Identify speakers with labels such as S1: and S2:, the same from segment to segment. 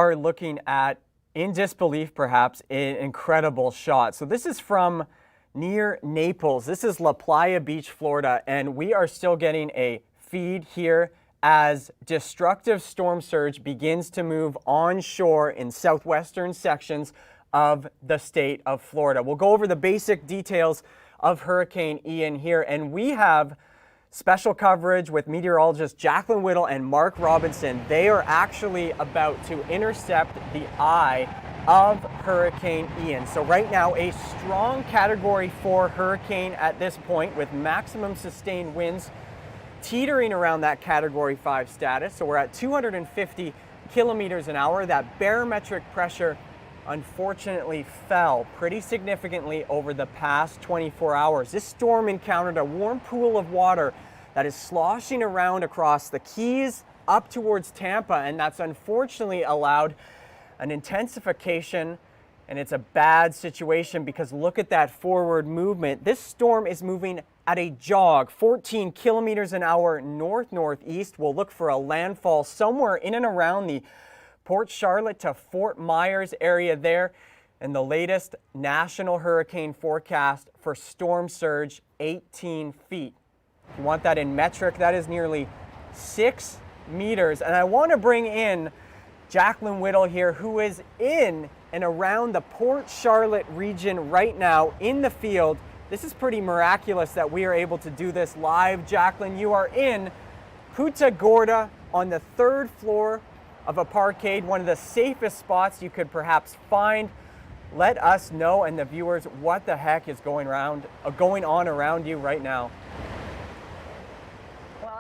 S1: Are looking at, in disbelief perhaps, an incredible shot. So this is from near Naples. This is La Playa Beach, Florida, and we are still getting a feed here as destructive storm surge begins to move onshore in southwestern sections of the state of Florida. We'll go over the basic details of Hurricane Ian here, and we have special coverage with meteorologist Jacqueline Whittle and Mark Robinson. They are actually about to intercept the eye of Hurricane Ian. So right now, a strong Category 4 hurricane at this point with maximum sustained winds teetering around that Category 5 status. So we're at 250 kilometers an hour. That barometric pressure unfortunately fell pretty significantly over the past 24 hours. This storm encountered a warm pool of water that is sloshing around across the Keys up towards Tampa, and that's unfortunately allowed an intensification, and it's a bad situation because look at that forward movement. This storm is moving at a jog, 14 kilometers an hour north-northeast. We'll look for a landfall somewhere in and around the Port Charlotte to Fort Myers area there, and the latest national hurricane forecast for storm surge, 18 feet. If you want that in metric, that is nearly 6 meters. And I want to bring in Jacqueline Whittle here, who is in and around the Port Charlotte region right now in the field. This is pretty miraculous that we are able to do this live. Jacqueline, you are in Punta Gorda on the 3rd floor of a parkade, one of the safest spots you could perhaps find. Let us know and the viewers what the heck is going on around you right now.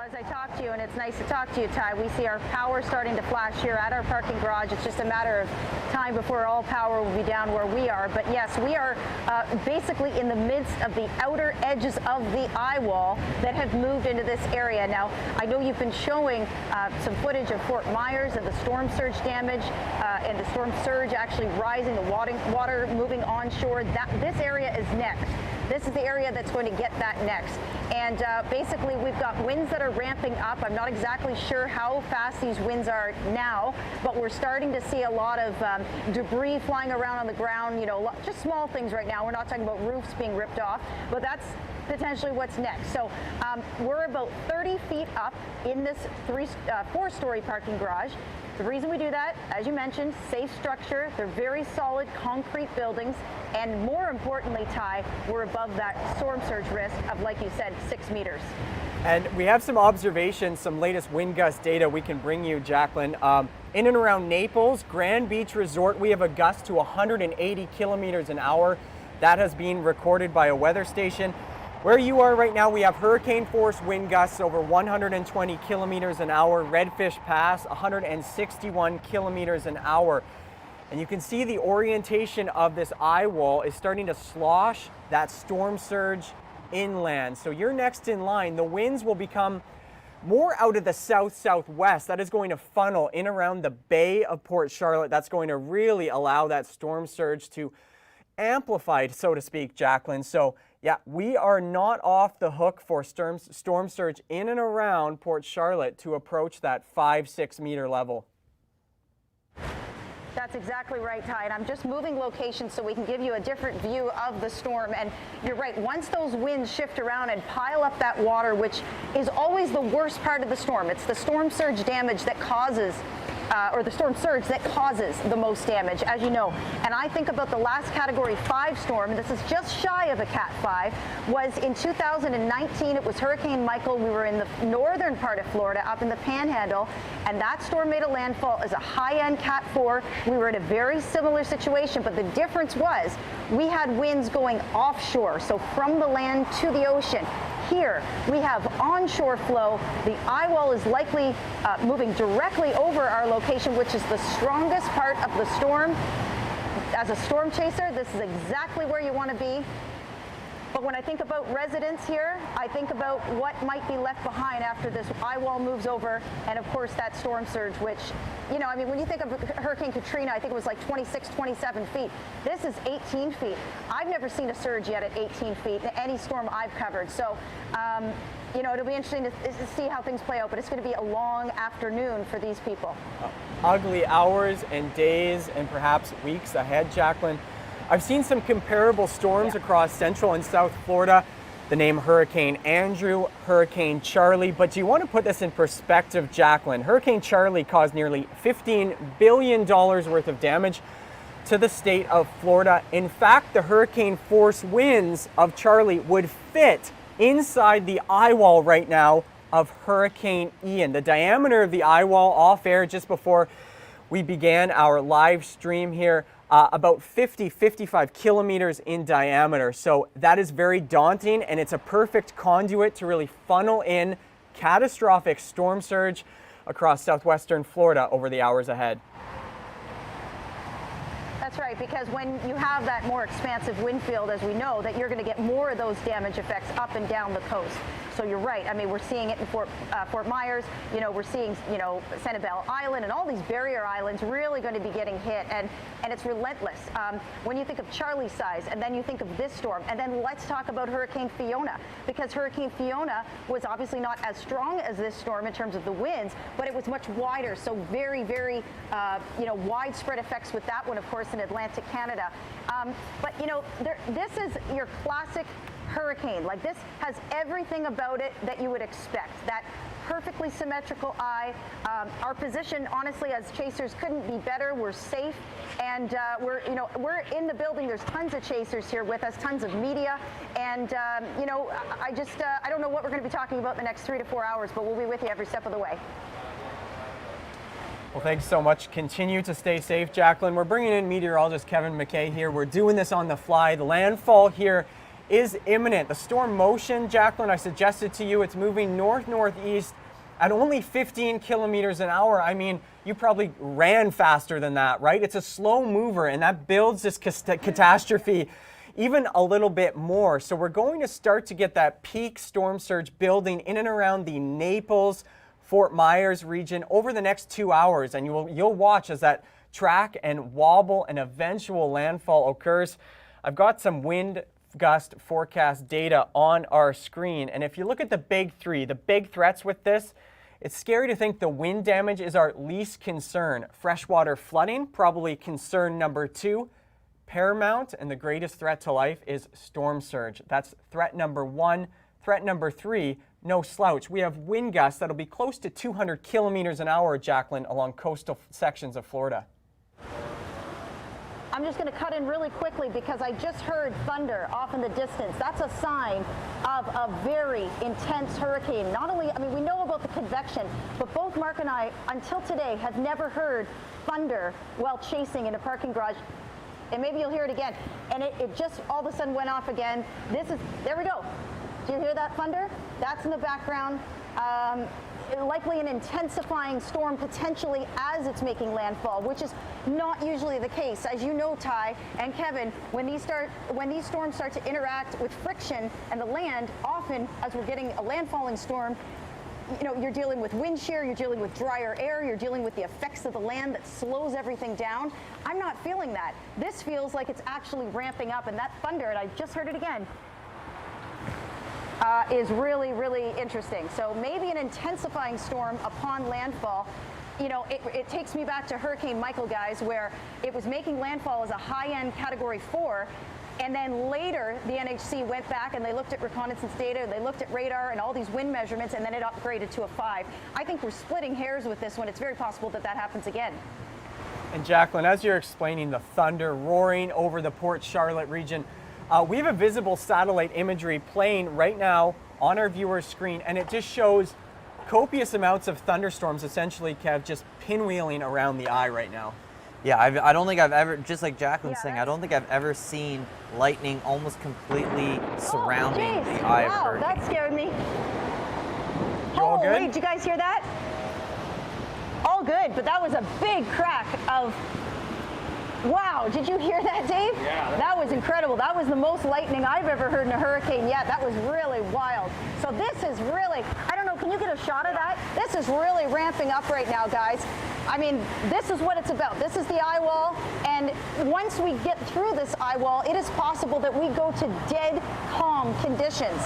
S2: As I talk to you, and it's nice to talk to you, Ty, we see our power starting to flash here at our parking garage. It's just a matter of time before all power will be down where we are. But yes, we are basically in the midst of the outer edges of the eye wall that have moved into this area. Now, I know you've been showing some footage of Fort Myers and the storm surge damage and the storm surge actually rising, the water moving onshore. This area is next. This is the area that's going to get that next. And basically, we've got winds that are ramping up. I'm not exactly sure how fast these winds are now, but we're starting to see a lot of debris flying around on the ground, you know, just small things right now. We're not talking about roofs being ripped off, but that's potentially what's next. So we're about 30 feet up in this 4-story parking garage. The reason we do that, as you mentioned, safe structure. They're very solid concrete buildings. And more importantly, Ty, we're above that storm surge risk of, like you said, 6 meters.
S1: And we have some observations, some latest wind gust data we can bring you, Jacqueline. In and around Naples, Grand Beach Resort, we have a gust to 180 kilometers an hour. That has been recorded by a weather station. Where you are right now, we have hurricane force wind gusts over 120 kilometers an hour. Redfish Pass, 161 kilometers an hour. And you can see the orientation of this eye wall is starting to slosh that storm surge inland. So you're next in line. The winds will become more out of the south-southwest. That is going to funnel in around the Bay of Port Charlotte. That's going to really allow that storm surge to amplify, so to speak, Jacqueline. So yeah, we are not off the hook for storm surge in and around Port Charlotte to approach that 5-6 meter level.
S2: That's exactly right, Ty. And I'm just moving locations so we can give you a different view of the storm. And you're right, once those winds shift around and pile up that water, which is always the worst part of the storm, it's the storm surge damage that causes or the storm surge that causes the most damage, as you know. And I think about the last Category 5 storm, this is just shy of a Cat 5, was in 2019. It was Hurricane Michael. We were in the northern part of Florida, up in the Panhandle, and that storm made a landfall as a high-end Cat 4. We were in a very similar situation, but the difference was we had winds going offshore, so from the land to the ocean. Here, we have onshore flow. The eye wall is likely moving directly over our location, which is the strongest part of the storm. As a storm chaser, this is exactly where you want to be. But when I think about residents here, I think about what might be left behind after this eye wall moves over, and of course that storm surge, which, you know, I mean, when you think of Hurricane Katrina, I think it was like 26, 27 feet. This is 18 feet. I've never seen a surge yet at 18 feet in any storm I've covered. So you know, it'll be interesting to see how things play out, but it's going to be a long afternoon for these people.
S1: Ugly hours and days and perhaps weeks ahead, Jacqueline. I've seen some comparable storms across central and south Florida. The name Hurricane Andrew, Hurricane Charlie, but do you want to put this in perspective, Jacqueline? Hurricane Charlie caused nearly $15 billion worth of damage to the state of Florida. In fact, the hurricane force winds of Charlie would fit inside the eye wall right now of Hurricane Ian. The diameter of the eye wall off air just before we began our live stream here, about 55 kilometers in diameter. So that is very daunting, and it's a perfect conduit to really funnel in catastrophic storm surge across southwestern Florida over the hours ahead.
S2: That's right, because when you have that more expansive wind field, as we know, that you're going to get more of those damage effects up and down the coast. So you're right. I mean, we're seeing it in Fort Myers. You know, we're seeing, you know, Sanibel Island and all these barrier islands really going to be getting hit, and it's relentless. When you think of Charlie's size, and then you think of this storm, and then let's talk about Hurricane Fiona, because Hurricane Fiona was obviously not as strong as this storm in terms of the winds, but it was much wider. So very, very, you know, widespread effects with that one, of course, in Atlantic Canada. But you know, this is your classic hurricane. Like, this has everything about it that you would expect. That perfectly symmetrical eye. Our position, honestly, as chasers couldn't be better. We're safe, and we're in the building. There's tons of chasers here with us, tons of media, and you know, I don't know what we're going to be talking about in the next 3 to 4 hours, but we'll be with you every step of the way.
S1: Well, thanks so much. Continue to stay safe, Jacqueline. We're bringing in meteorologist Kevin McKay here. We're doing this on the fly. The landfall here is imminent. The storm motion, Jacqueline, I suggested to you, it's moving north-northeast at only 15 kilometers an hour. I mean, you probably ran faster than that, right? It's a slow mover, and that builds this catastrophe even a little bit more. So we're going to start to get that peak storm surge building in and around the Naples, Fort Myers region over the next 2 hours, and you'll watch as that track and wobble and eventual landfall occurs. I've got some wind gust forecast data on our screen, and if you look at the big three, the big threats with this, it's scary to think the wind damage is our least concern. Freshwater flooding, probably concern number 2. Paramount and the greatest threat to life is storm surge. That's threat number 1. Threat number 3, no slouch. We have wind gusts that'll be close to 200 kilometers an hour, Jacqueline, along coastal sections of Florida.
S2: I'm just going to cut in really quickly because I just heard thunder off in the distance. That's a sign of a very intense hurricane. Not only, I mean, we know about the convection, but both Mark and I, until today, have never heard thunder while chasing in a parking garage. And maybe you'll hear it again. And it just all of a sudden went off again. There we go. Do you hear that thunder? That's in the background. Likely an intensifying storm potentially as it's making landfall, which is not usually the case. As you know, Ty and Kevin, when these storms start to interact with friction and the land, often as we're getting a landfalling storm, you know, you're dealing with wind shear, you're dealing with drier air, you're dealing with the effects of the land that slows everything down. I'm not feeling that. This feels like it's actually ramping up, and that thunder, and I just heard it again, is really, really interesting. So maybe an intensifying storm upon landfall. You know, it takes me back to Hurricane Michael, guys, where it was making landfall as a high-end Category 4, and then later the NHC went back and they looked at reconnaissance data, they looked at radar and all these wind measurements, and then it upgraded to a 5. I think we're splitting hairs with this one. It's very possible that that happens again.
S1: And Jacqueline, as you're explaining the thunder roaring over the Port Charlotte region, we have a visible satellite imagery playing right now on our viewer's screen, and it just shows copious amounts of thunderstorms, essentially, Kev, just pinwheeling around the eye right now.
S3: Yeah, I don't think I've ever, just like Jacqueline's saying, I don't think I've ever seen lightning almost completely surrounding the eye of a hurricane.
S2: That scared me.
S1: You all good?
S2: Did you guys hear that? All good, but that was a big crack of... Wow, did you hear that, Dave?
S1: Yeah.
S2: That was incredible. That was the most lightning I've ever heard in a hurricane yet. That was really wild. So this is really, I don't know, can you get a shot of that? This is really ramping up right now, guys. I mean, this is what it's about. This is the eye wall, and And once we get through this eye wall, it is possible that we go to dead calm conditions.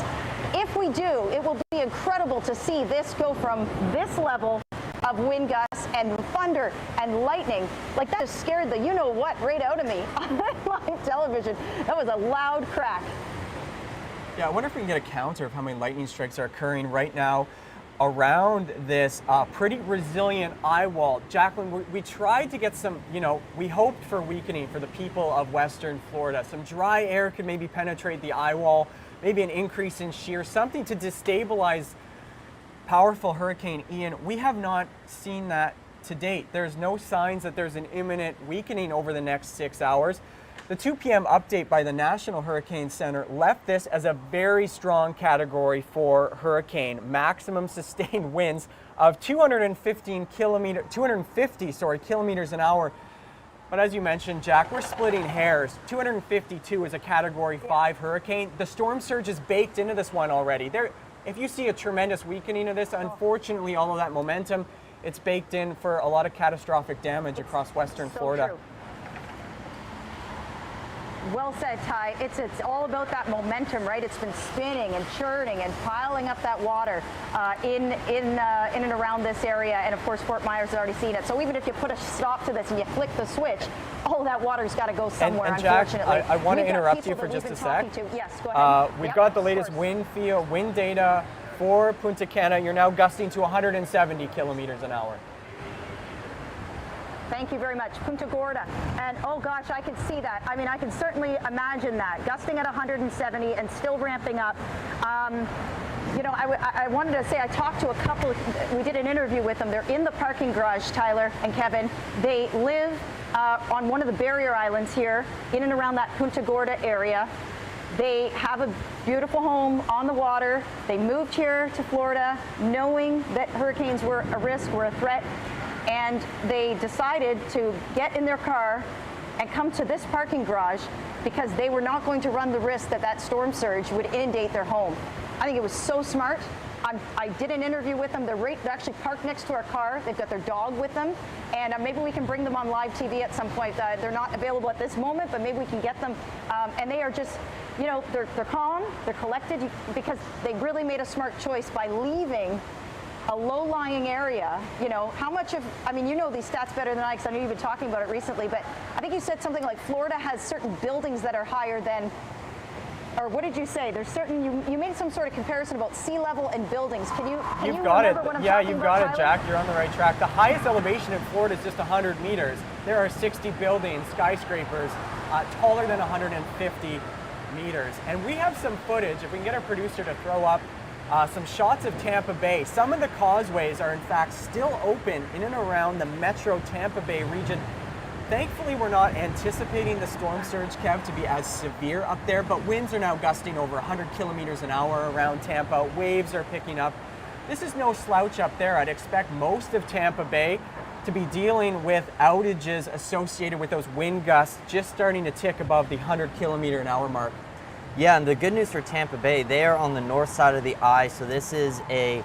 S2: If we do, it will be incredible to see this go from this level of wind gusts and thunder and lightning. Like, that just scared the you-know-what right out of me on live television. That was a loud crack.
S1: Yeah, I wonder if we can get a counter of how many lightning strikes are occurring right now around this pretty resilient eye wall. Jacqueline, we tried to get some, we hoped for weakening for the people of Western Florida. Some dry air could maybe penetrate the eye wall, maybe an increase in shear, something to destabilize powerful Hurricane Ian. We have not seen that to date. There's no signs that there's an imminent weakening over the next 6 hours. The 2 p.m. update by the National Hurricane Center left this as a very strong Category 4 hurricane. Maximum sustained winds of 250 kilometers an hour. But as you mentioned, Jack, we're splitting hairs. 252 is a Category 5 hurricane. The storm surge is baked into this one already. If you see a tremendous weakening of this, unfortunately, all of that momentum, it's baked in for a lot of catastrophic damage across Western Florida.
S2: True. Well said, Ty. It's all about that momentum, right? It's been spinning and churning and piling up that water in and around this area. And of course, Fort Myers has already seen it. So even if you put a stop to this and you flick the switch, all of that water's got to go somewhere,
S1: and Jack,
S2: unfortunately.
S1: I want to interrupt you for just a sec.
S2: Yes, go ahead.
S1: We've got the latest wind data for Punta Cana. You're now gusting to 170 kilometers an hour.
S2: Thank you very much. Punta Gorda. And oh gosh, I can see that. I mean, I can certainly imagine that. Gusting at 170 and still ramping up. I wanted to say I talked to a couple, we did an interview with them. They're in the parking garage, Tyler and Kevin. They live on one of the barrier islands here, in and around that Punta Gorda area. They have a beautiful home on the water. They moved here to Florida knowing that hurricanes were a risk, were a threat. And they decided to get in their car and come to this parking garage because they were not going to run the risk that that storm surge would inundate their home. I think it was so smart. I did an interview with them. They're actually parked next to our car. They've got their dog with them. And maybe we can bring them on live TV at some point. They're not available at this moment, but maybe we can get them. And they are just, they're calm, they're collected, because they really made a smart choice by leaving a low-lying area. How much of, you know these stats better than I, because I know you've been talking about it recently, but I think you said something like Florida has certain buildings that are higher than, or what did you say? There's certain, you made some sort of comparison about sea level and buildings. Can you remember what I'm
S1: Yeah,
S2: talking
S1: you've
S2: about,
S1: got it,
S2: Tyler?
S1: Jack. You're on the right track. The highest elevation in Florida is just 100 meters. There are 60 buildings, skyscrapers, taller than 150 meters. And we have some footage, if we can get our producer to throw up some shots of Tampa Bay. Some of the causeways are in fact still open in and around the metro Tampa Bay region. Thankfully, we're not anticipating the storm surge, Kev, to be as severe up there, but winds are now gusting over 100 kilometers an hour around Tampa. Waves are picking up. This is no slouch up there. I'd expect most of Tampa Bay to be dealing with outages associated with those wind gusts just starting to tick above the 100 kilometer an hour mark.
S3: Yeah, and the good news for Tampa Bay, they are on the north side of the eye, so this is an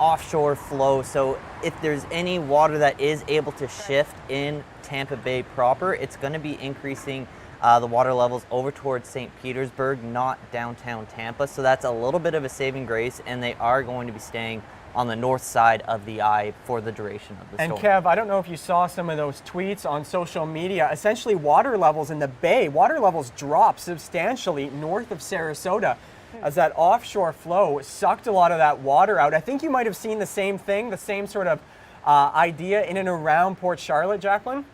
S3: offshore flow. So if there's any water that is able to shift in Tampa Bay proper, it's going to be increasing the water levels over towards St. Petersburg, not downtown Tampa. So that's a little bit of a saving grace, and they are going to be staying on the north side of the eye for the duration of the storm.
S1: And Kev, I don't know if you saw some of those tweets on social media. Essentially, water levels in the bay, water levels dropped substantially north of Sarasota as that offshore flow sucked a lot of that water out. I think you might have seen the same thing, the same sort of idea in and around Port Charlotte, Jacqueline?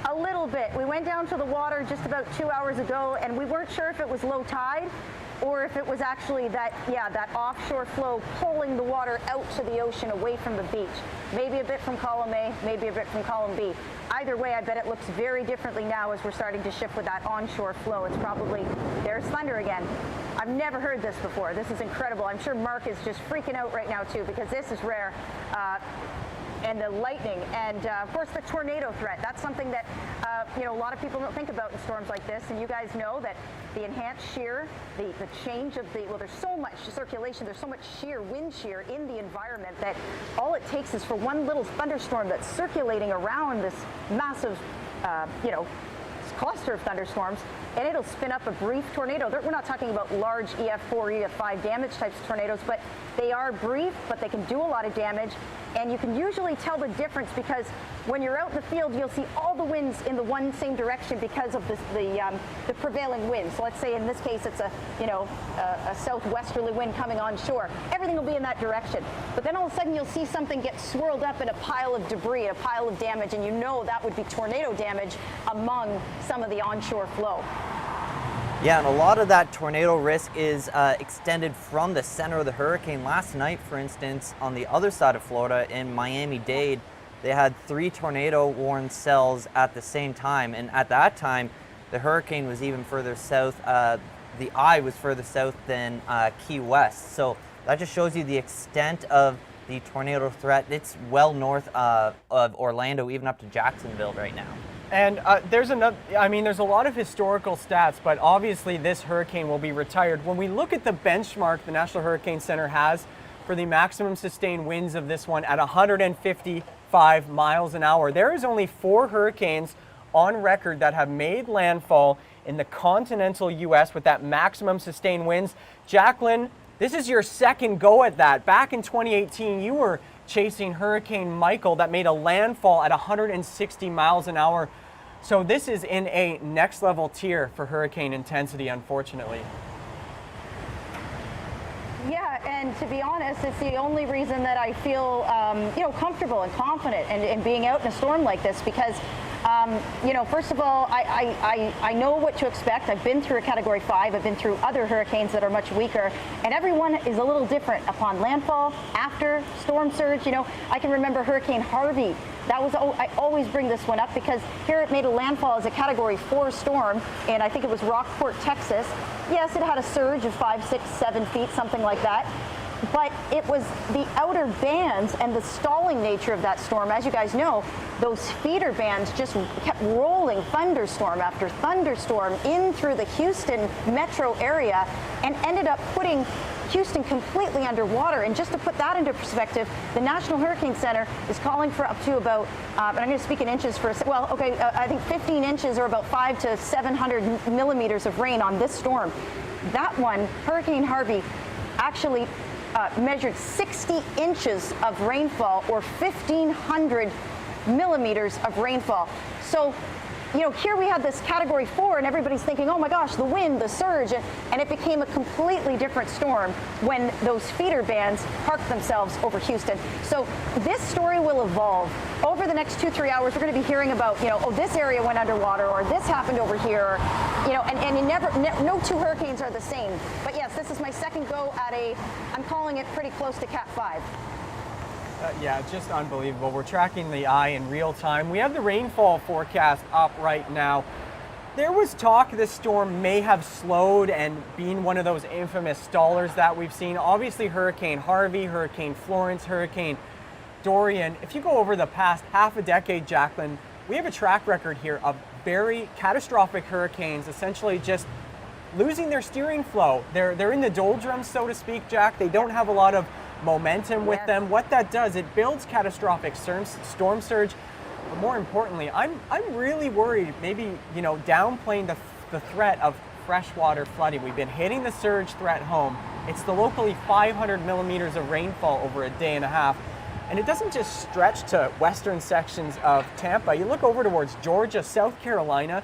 S2: A little bit. We went down to the water just about 2 hours ago, and we weren't sure if it was low tide or if it was actually that offshore flow pulling the water out to the ocean away from the beach. Maybe a bit from column A, maybe a bit from column B. Either way, I bet it looks very differently now as we're starting to shift with that onshore flow. It's probably, there's thunder again. I've never heard this before. This is incredible. I'm sure Mark is just freaking out right now too, because this is rare. and the lightning, and of course the tornado threat. That's something that a lot of people don't think about in storms like this, and you guys know that the enhanced shear, the change of there's so much circulation, there's so much wind shear in the environment that all it takes is for one little thunderstorm that's circulating around this massive, cluster of thunderstorms, and it'll spin up a brief tornado. We're not talking about large EF4, EF5 damage types of tornadoes, but they are brief, but they can do a lot of damage. And you can usually tell the difference because when you're out in the field, you'll see all the winds in the same direction because of the prevailing wind. So let's say in this case it's a southwesterly wind coming on shore. Everything will be in that direction. But then all of a sudden you'll see something get swirled up in a pile of debris, a pile of damage, and you know that would be tornado damage among some of the onshore flow.
S3: Yeah, and a lot of that tornado risk is extended from the center of the hurricane. Last night, for instance, on the other side of Florida in Miami-Dade, they had 3 tornado warned cells at the same time. And at that time, the hurricane was even further south. The eye was further south than Key West. So that just shows you the extent of the tornado threat. It's well north of Orlando, even up to Jacksonville right now.
S1: And there's a lot of historical stats, but obviously this hurricane will be retired. When we look at the benchmark the National Hurricane Center has for the maximum sustained winds of this one at 155 miles an hour, there is only 4 hurricanes on record that have made landfall in the continental U.S. with that maximum sustained winds. Jacqueline, this is your second go at that. Back in 2018, you were chasing Hurricane Michael that made a landfall at 160 miles an hour. So this is in a next level tier for hurricane intensity, unfortunately.
S2: Yeah, and to be honest, it's the only reason that I feel, comfortable and confident in being out in a storm like this because, first of all, I know what to expect. I've been through a Category 5. I've been through other hurricanes that are much weaker, and everyone is a little different upon landfall, after storm surge. I can remember Hurricane Harvey. I always bring this one up because here it made a landfall as a Category 4 storm, and I think it was Rockport, Texas. Yes, it had a surge of 5, 6, 7 feet, something like that. But it was the outer bands and the stalling nature of that storm. As you guys know, those feeder bands just kept rolling thunderstorm after thunderstorm in through the Houston metro area and ended up putting Houston completely underwater. And just to put that into perspective, the National Hurricane Center is calling for up to about, and I'm going to speak in inches for a second, I think 15 inches or about 500 to 700 millimeters of rain on this storm. That one, Hurricane Harvey, actually measured 60 inches of rainfall or 1,500 millimeters of rainfall. So, here we had this Category 4 and everybody's thinking, oh my gosh, the wind, the surge, and it became a completely different storm when those feeder bands parked themselves over Houston. So this story will evolve. Over the next 2-3 hours, we're going to be hearing about, this area went underwater or this happened over here, and you no 2 hurricanes are the same. But yes, this is my second go at I'm calling it pretty close to Cat 5.
S1: Yeah, just unbelievable. We're tracking the eye in real time. We have the rainfall forecast up right now. There was talk this storm may have slowed and been one of those infamous stallers that we've seen. Obviously, Hurricane Harvey, Hurricane Florence, Hurricane Dorian. If you go over the past half a decade, Jacqueline, we have a track record here of very catastrophic hurricanes essentially just losing their steering flow. They're in the doldrums, so to speak, Jack. They don't have a lot of momentum with them. What that does, it builds catastrophic storm surge. But more importantly, I'm really worried, maybe, downplaying the threat of freshwater flooding. We've been hitting the surge threat home. It's the locally 500 millimeters of rainfall over a day and a half. And it doesn't just stretch to western sections of Tampa. You look over towards Georgia, South Carolina,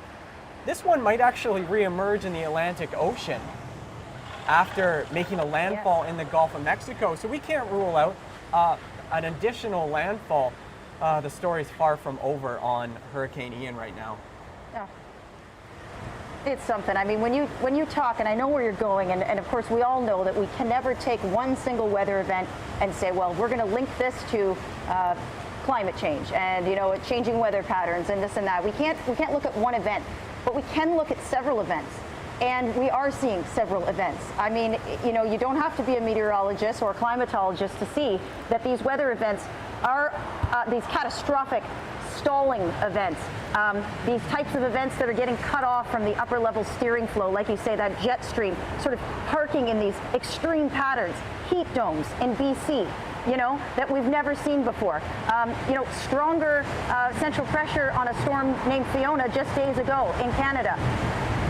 S1: this one might actually reemerge in the Atlantic Ocean after making a landfall in the Gulf of Mexico. So we can't rule out an additional landfall. The story's far from over on Hurricane Ian right now.
S2: Yeah. It's something. I mean, when you talk, and I know where you're going, and of course we all know that we can never take one single weather event and say, well, we're going to link this to climate change and changing weather patterns and this and that. We can't look at one event, but we can look at several events. And we are seeing several events. I mean, you don't have to be a meteorologist or a climatologist to see that these weather events these catastrophic stalling events, these types of events that are getting cut off from the upper level steering flow, like you say, that jet stream, sort of parking in these extreme patterns, heat domes in BC, that we've never seen before. Stronger central pressure on a storm named Fiona just days ago in Canada.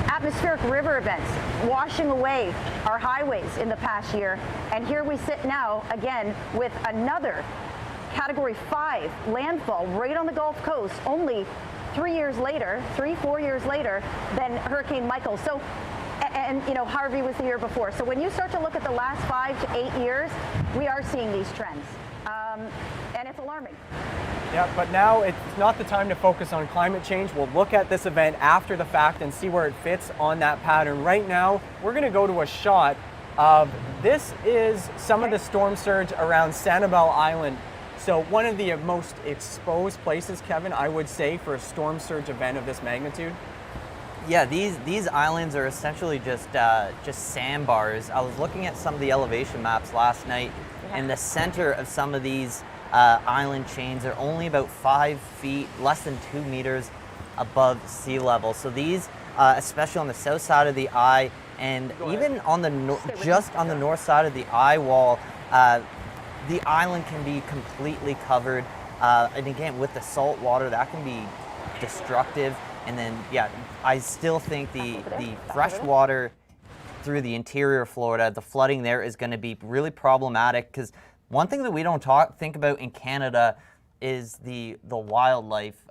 S2: Atmospheric river events washing away our highways in the past year. And here we sit now again with another Category 5 landfall right on the Gulf Coast, only 4 years later than Hurricane Michael. So, and Harvey was the year before. So when you start to look at the last 5 to 8 years, we are seeing these trends, and it's alarming.
S1: Yeah, but now it's not the time to focus on climate change. We'll look at this event after the fact and see where it fits on that pattern. Right now, we're going to go to a shot of, this is some of the storm surge around Sanibel Island. So one of the most exposed places, Kevin, I would say, for a storm surge event of this magnitude.
S3: Yeah, these islands are essentially just sandbars. I was looking at some of the elevation maps last night, and the center of some of these island chains are only about 5 feet, less than 2 meters above sea level. So these, especially on the south side of the eye, and even on the just on the north side of the eye wall, the island can be completely covered. And again, with the salt water, that can be destructive. And then, yeah, I still think the fresh water through the interior of Florida, the flooding there is going to be really problematic, because one thing that we don't think about in Canada is the wildlife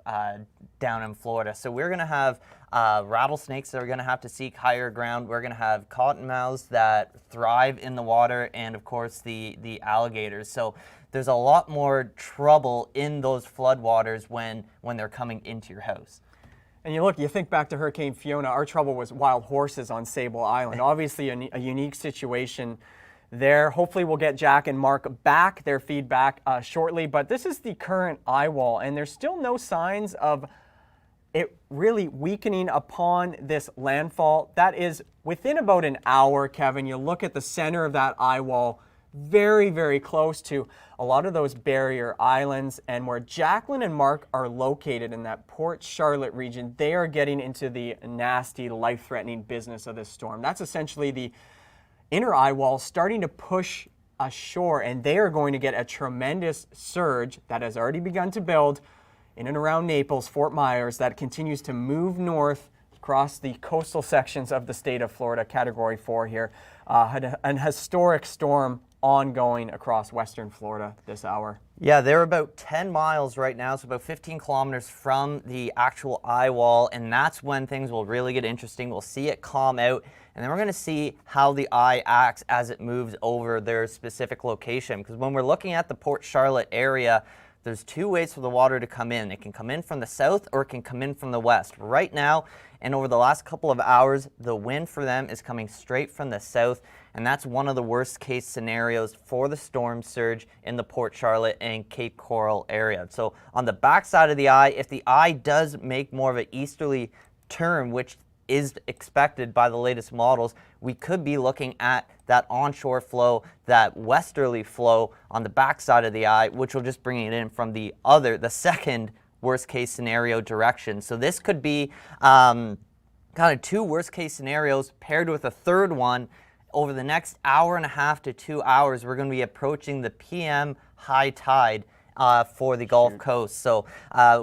S3: down in Florida. So we're going to have rattlesnakes that are going to have to seek higher ground. We're going to have cottonmouths that thrive in the water, and of course the alligators. So there's a lot more trouble in those floodwaters when they're coming into your house.
S1: And you think back to Hurricane Fiona, our trouble was wild horses on Sable Island. Obviously a unique situation there. Hopefully we'll get Jack and Mark back, their feedback shortly, but this is the current eye wall, and there's still no signs of it really weakening upon this landfall. That is within about an hour, Kevin. You look at the center of that eye wall, very, very close to a lot of those barrier islands, and where Jacqueline and Mark are located in that Port Charlotte region, they are getting into the nasty, life-threatening business of this storm. That's essentially the inner eye wall starting to push ashore, and they are going to get a tremendous surge that has already begun to build in and around Naples, Fort Myers, that continues to move north across the coastal sections of the state of Florida, Category 4 here. An historic storm ongoing across western Florida this hour.
S3: Yeah, they're about 10 miles right now, so about 15 kilometers from the actual eye wall, and that's when things will really get interesting. We'll see it calm out, and then we're going to see how the eye acts as it moves over their specific location. Because when we're looking at the Port Charlotte area, there's 2 ways for the water to come in. It can come in from the south, or it can come in from the west. Right now, and over the last couple of hours, the wind for them is coming straight from the south, and that's one of the worst case scenarios for the storm surge in the Port Charlotte and Cape Coral area. So on the back side of the eye, if the eye does make more of an easterly turn, which is expected by the latest models, we could be looking at that onshore flow, that westerly flow on the backside of the eye, which will just bring it in from the second worst case scenario direction. So this could be kind of 2 worst case scenarios paired with a third one. Over the next hour and a half to 2 hours, we're going to be approaching the PM high tide for the Gulf Coast. So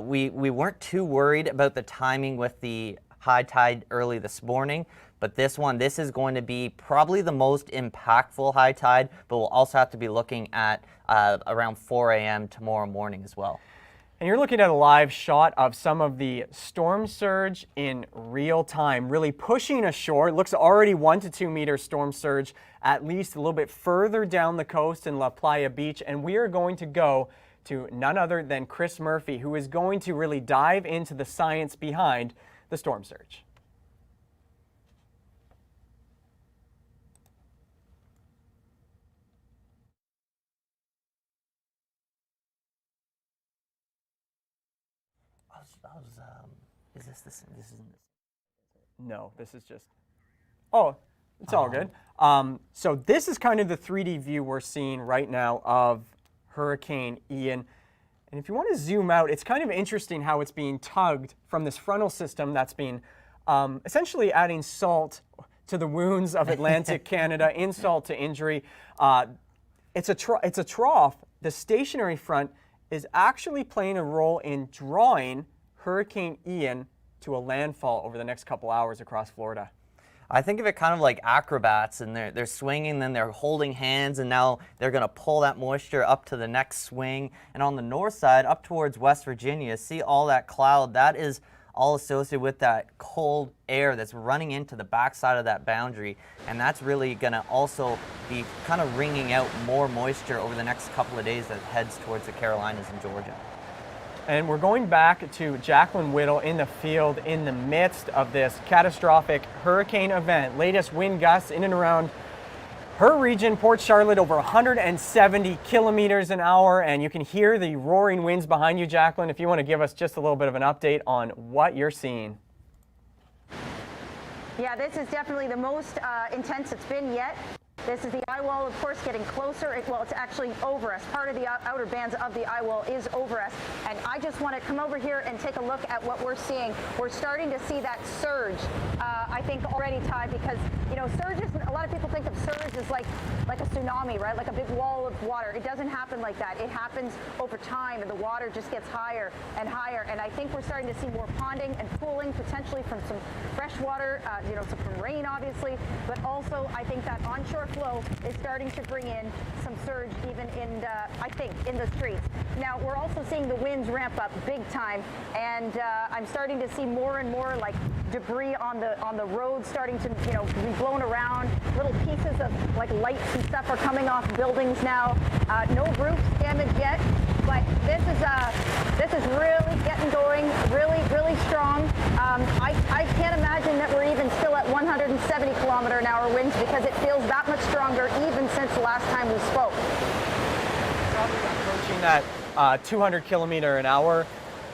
S3: we weren't too worried about the timing with the high tide early this morning, but this is going to be probably the most impactful high tide, but we'll also have to be looking at around 4 a.m. tomorrow morning as well.
S1: And you're looking at a live shot of some of the storm surge in real time, really pushing ashore. It looks already 1 to 2 meter storm surge, at least a little bit further down the coast in La Playa Beach. And we are going to go to none other than Chris Murphy, who is going to really dive into the science behind the storm surge.
S3: This isn't.
S1: No, this is just, oh, it's all good. So this is kind of the 3D view we're seeing right now of Hurricane Ian. And if you want to zoom out, it's kind of interesting how it's being tugged from this frontal system that's been essentially adding salt to the wounds of Atlantic Canada, insult to injury. It's a trough. The stationary front is actually playing a role in drawing Hurricane Ian to a landfall over the next couple hours across Florida.
S3: I think of it kind of like acrobats, and they're swinging, then they're holding hands, and now they're going to pull that moisture up to the next swing. And on the north side, up towards West Virginia, see all that cloud? That is all associated with that cold air that's running into the backside of that boundary, and that's really going to also be kind of wringing out more moisture over the next couple of days that heads towards the Carolinas and Georgia.
S1: And we're going back to Jacqueline Whittle in the field in the midst of this catastrophic hurricane event. Latest wind gusts in and around her region, Port Charlotte, over 170 kilometers an hour. And you can hear the roaring winds behind you, Jacqueline, if you want to give us just a little bit of an update on what you're seeing.
S2: Yeah, this is definitely the most intense it's been yet. This is the eye wall, of course, getting closer. Well, it's actually over us. Part of the outer bands of the eye wall is over us. And I just want to come over here and take a look at what we're seeing. We're starting to see that surge, I think, already, Ty, because, you know, surges, a lot of people think of surge as like a tsunami, right? Like a big wall of water. It doesn't happen like that. It happens over time, and the water just gets higher and higher. And I think we're starting to see more ponding and pooling, potentially from some fresh water, you know, some from rain, obviously. But also, I think that onshore flow is starting to bring in some surge even in, I think, in the streets. Now, we're also seeing the winds ramp up big time, and I'm starting to see more and more like debris on the road starting to, you know, be blown around. Little pieces of like lights and stuff are coming off buildings now. No roofs damaged yet, but this is really getting going, really strong. I can't imagine that we're even still at 170 kilometer an hour winds, because it feels that much stronger even since the last time we spoke.
S1: Approaching that 200 kilometer an hour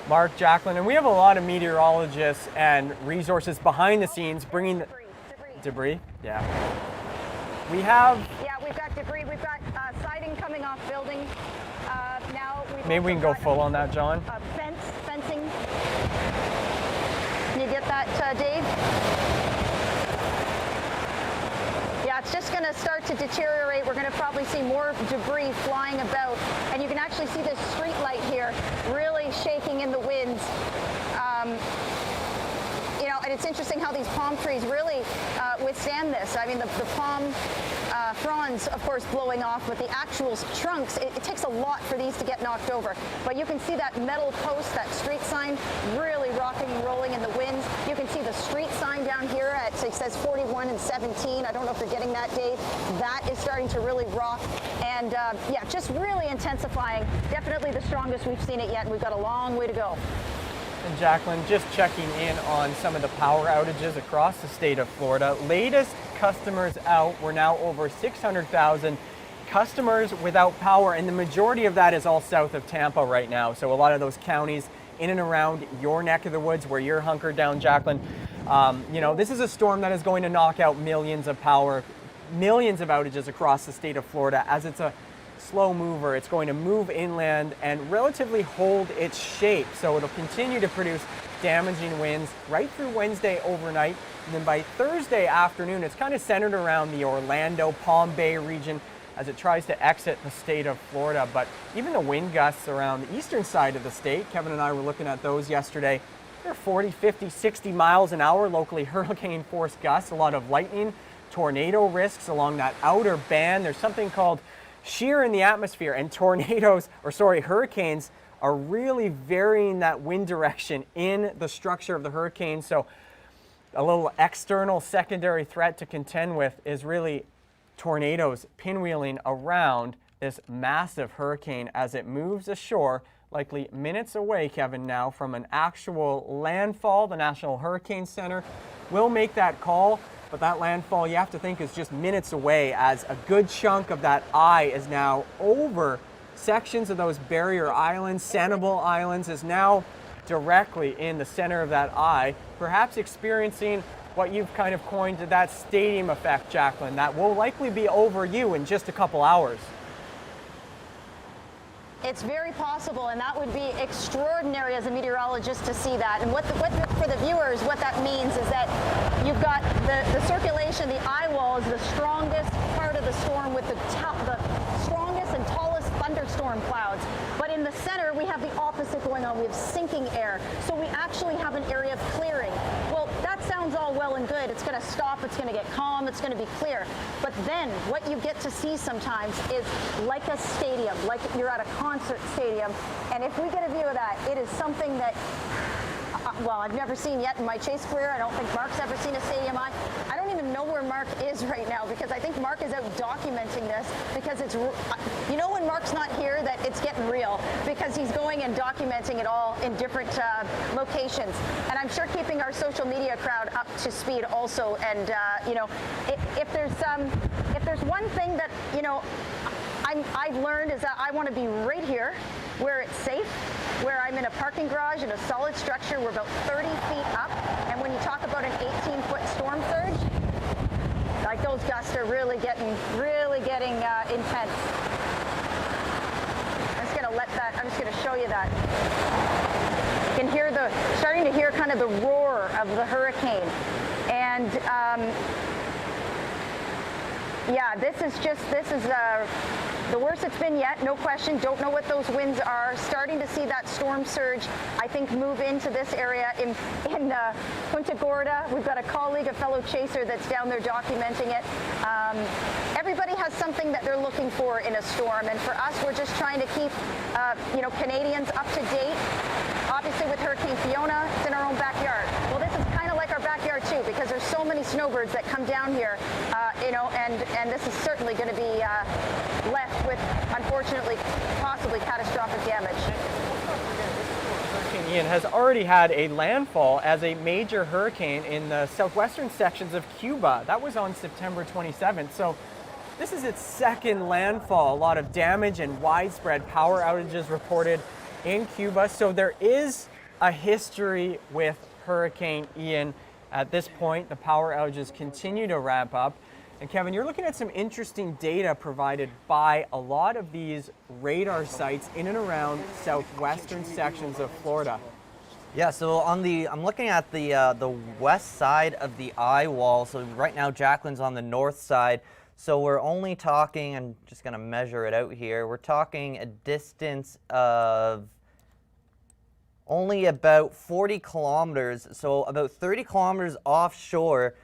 S1: mark, Jacqueline, and we have a lot of meteorologists and resources behind the scenes bringing debris. Yeah. We've got debris. We've got siding coming off buildings. Now maybe we can go full on that, John. Fencing. Can you get that, Dave? Yeah, it's just going to start to deteriorate. We're going to probably see more debris flying about, and you can actually see this street light here really shaking in the winds. You know, and it's interesting how these palm trees really withstand this. I mean, the palm fronds, of course, blowing off, but the actual trunks, it takes a lot for these to get knocked over. But you can see that metal post, that street sign, really rocking and rolling in the winds. You can see the street sign down here at, it says 41 and 17. I don't know if you're getting that, Dave. That is starting to really rock. And yeah, just really intensifying. Definitely the strongest we've seen it yet, and we've got a long way to go. And Jacqueline, just checking in on some of the power outages across the state of Florida. Latest customers out, we're now over 600,000 customers without power, and the majority of that is all south of Tampa right now. So a lot of those counties in and around your neck of the woods where you're hunkered down, Jacqueline. You know, this is a storm that is going to knock out millions of power, millions of outages across the state of Florida. As it's a slow mover, it's going to move inland and relatively hold its shape. So it'll continue to produce damaging winds right through Wednesday overnight. And then by Thursday afternoon, it's kind of centered around the Orlando, Palm Bay region as it tries to exit the state of Florida. But even the wind gusts around the eastern side of the state, Kevin and I were looking at those yesterday. They're 40, 50, 60 miles an hour, locally hurricane force gusts, a lot of lightning, tornado risks along that outer band. There's something called shear in the atmosphere, and hurricanes are really varying that wind direction in the structure of the hurricane. So a little external secondary threat to contend with is really tornadoes pinwheeling around this massive hurricane as it moves ashore, likely minutes away, Kevin, now from an actual landfall. The National Hurricane Center will make that call. But that landfall, you have to think, is just minutes away, as a good chunk of that eye is now over sections of those barrier islands. Sanibel Islands is now directly in the center of that eye, perhaps experiencing what you've kind of coined that stadium effect, Jacqueline, that will likely be over you in just a couple hours.
S2: It's very possible, and that would be extraordinary as a meteorologist to see that. And for the viewers, what that means is that you've got the circulation, the eye wall is the strongest part of the storm with the strongest and tallest thunderstorm clouds. But in the center, we have the opposite going on. We have sinking air. So we actually have an area of clearing. Well, that sounds all well and good. It's going to stop. It's going to get calm. It's going to be clear. But then what you get to see sometimes is like a stadium, like you're at a concert stadium. And if we get a view of that, it is something that, well, I've never seen yet in my chase career. I don't think Mark's ever seen a stadium. I don't even know where Mark is right now, because I think Mark is out documenting this, because it's, you know, when Mark's not here, that it's getting real, because he's going and documenting it all in different locations. And I'm sure keeping our social media crowd up to speed also. And you know, if there's one thing that, you know, I've learned, is that I want to be right here where it's safe, where I'm in a parking garage in a solid structure. We're about 30 feet up, and when you talk about an 18-foot storm surge, like those gusts are really getting intense. I'm just going to show you that. You can hear starting to hear kind of the roar of the hurricane, and yeah, this is the worst it's been yet, no question. Don't know what those winds are. Starting to see that storm surge, I think, move into this area in Punta Gorda. We've got a colleague, a fellow chaser, that's down there documenting it. Everybody has something that they're looking for in a storm, and for us, we're just trying to keep you know, Canadians up to date. Obviously, with Hurricane Fiona, it's in our own backyard. Well, this is kind of like our backyard too, because there's so many snowbirds that come down here, you know, and this is certainly going to be left with, unfortunately, possibly catastrophic damage.
S1: Hurricane Ian has already had a landfall as a major hurricane in the southwestern sections of Cuba. That was on September 27th. So this is its second landfall. A lot of damage and widespread power outages reported in Cuba. So there is a history with Hurricane Ian. At this point, the power outages continue to ramp up. And Kevin, you're looking at some interesting data provided by a lot of these radar sites in and around southwestern sections of Florida.
S3: Yeah, so I'm looking at the west side of the eye wall. So right now Jacqueline's on the north side. So we're only talking, I'm just going to measure it out here, we're talking a distance of only about 40 kilometers, so about 30 kilometers offshore.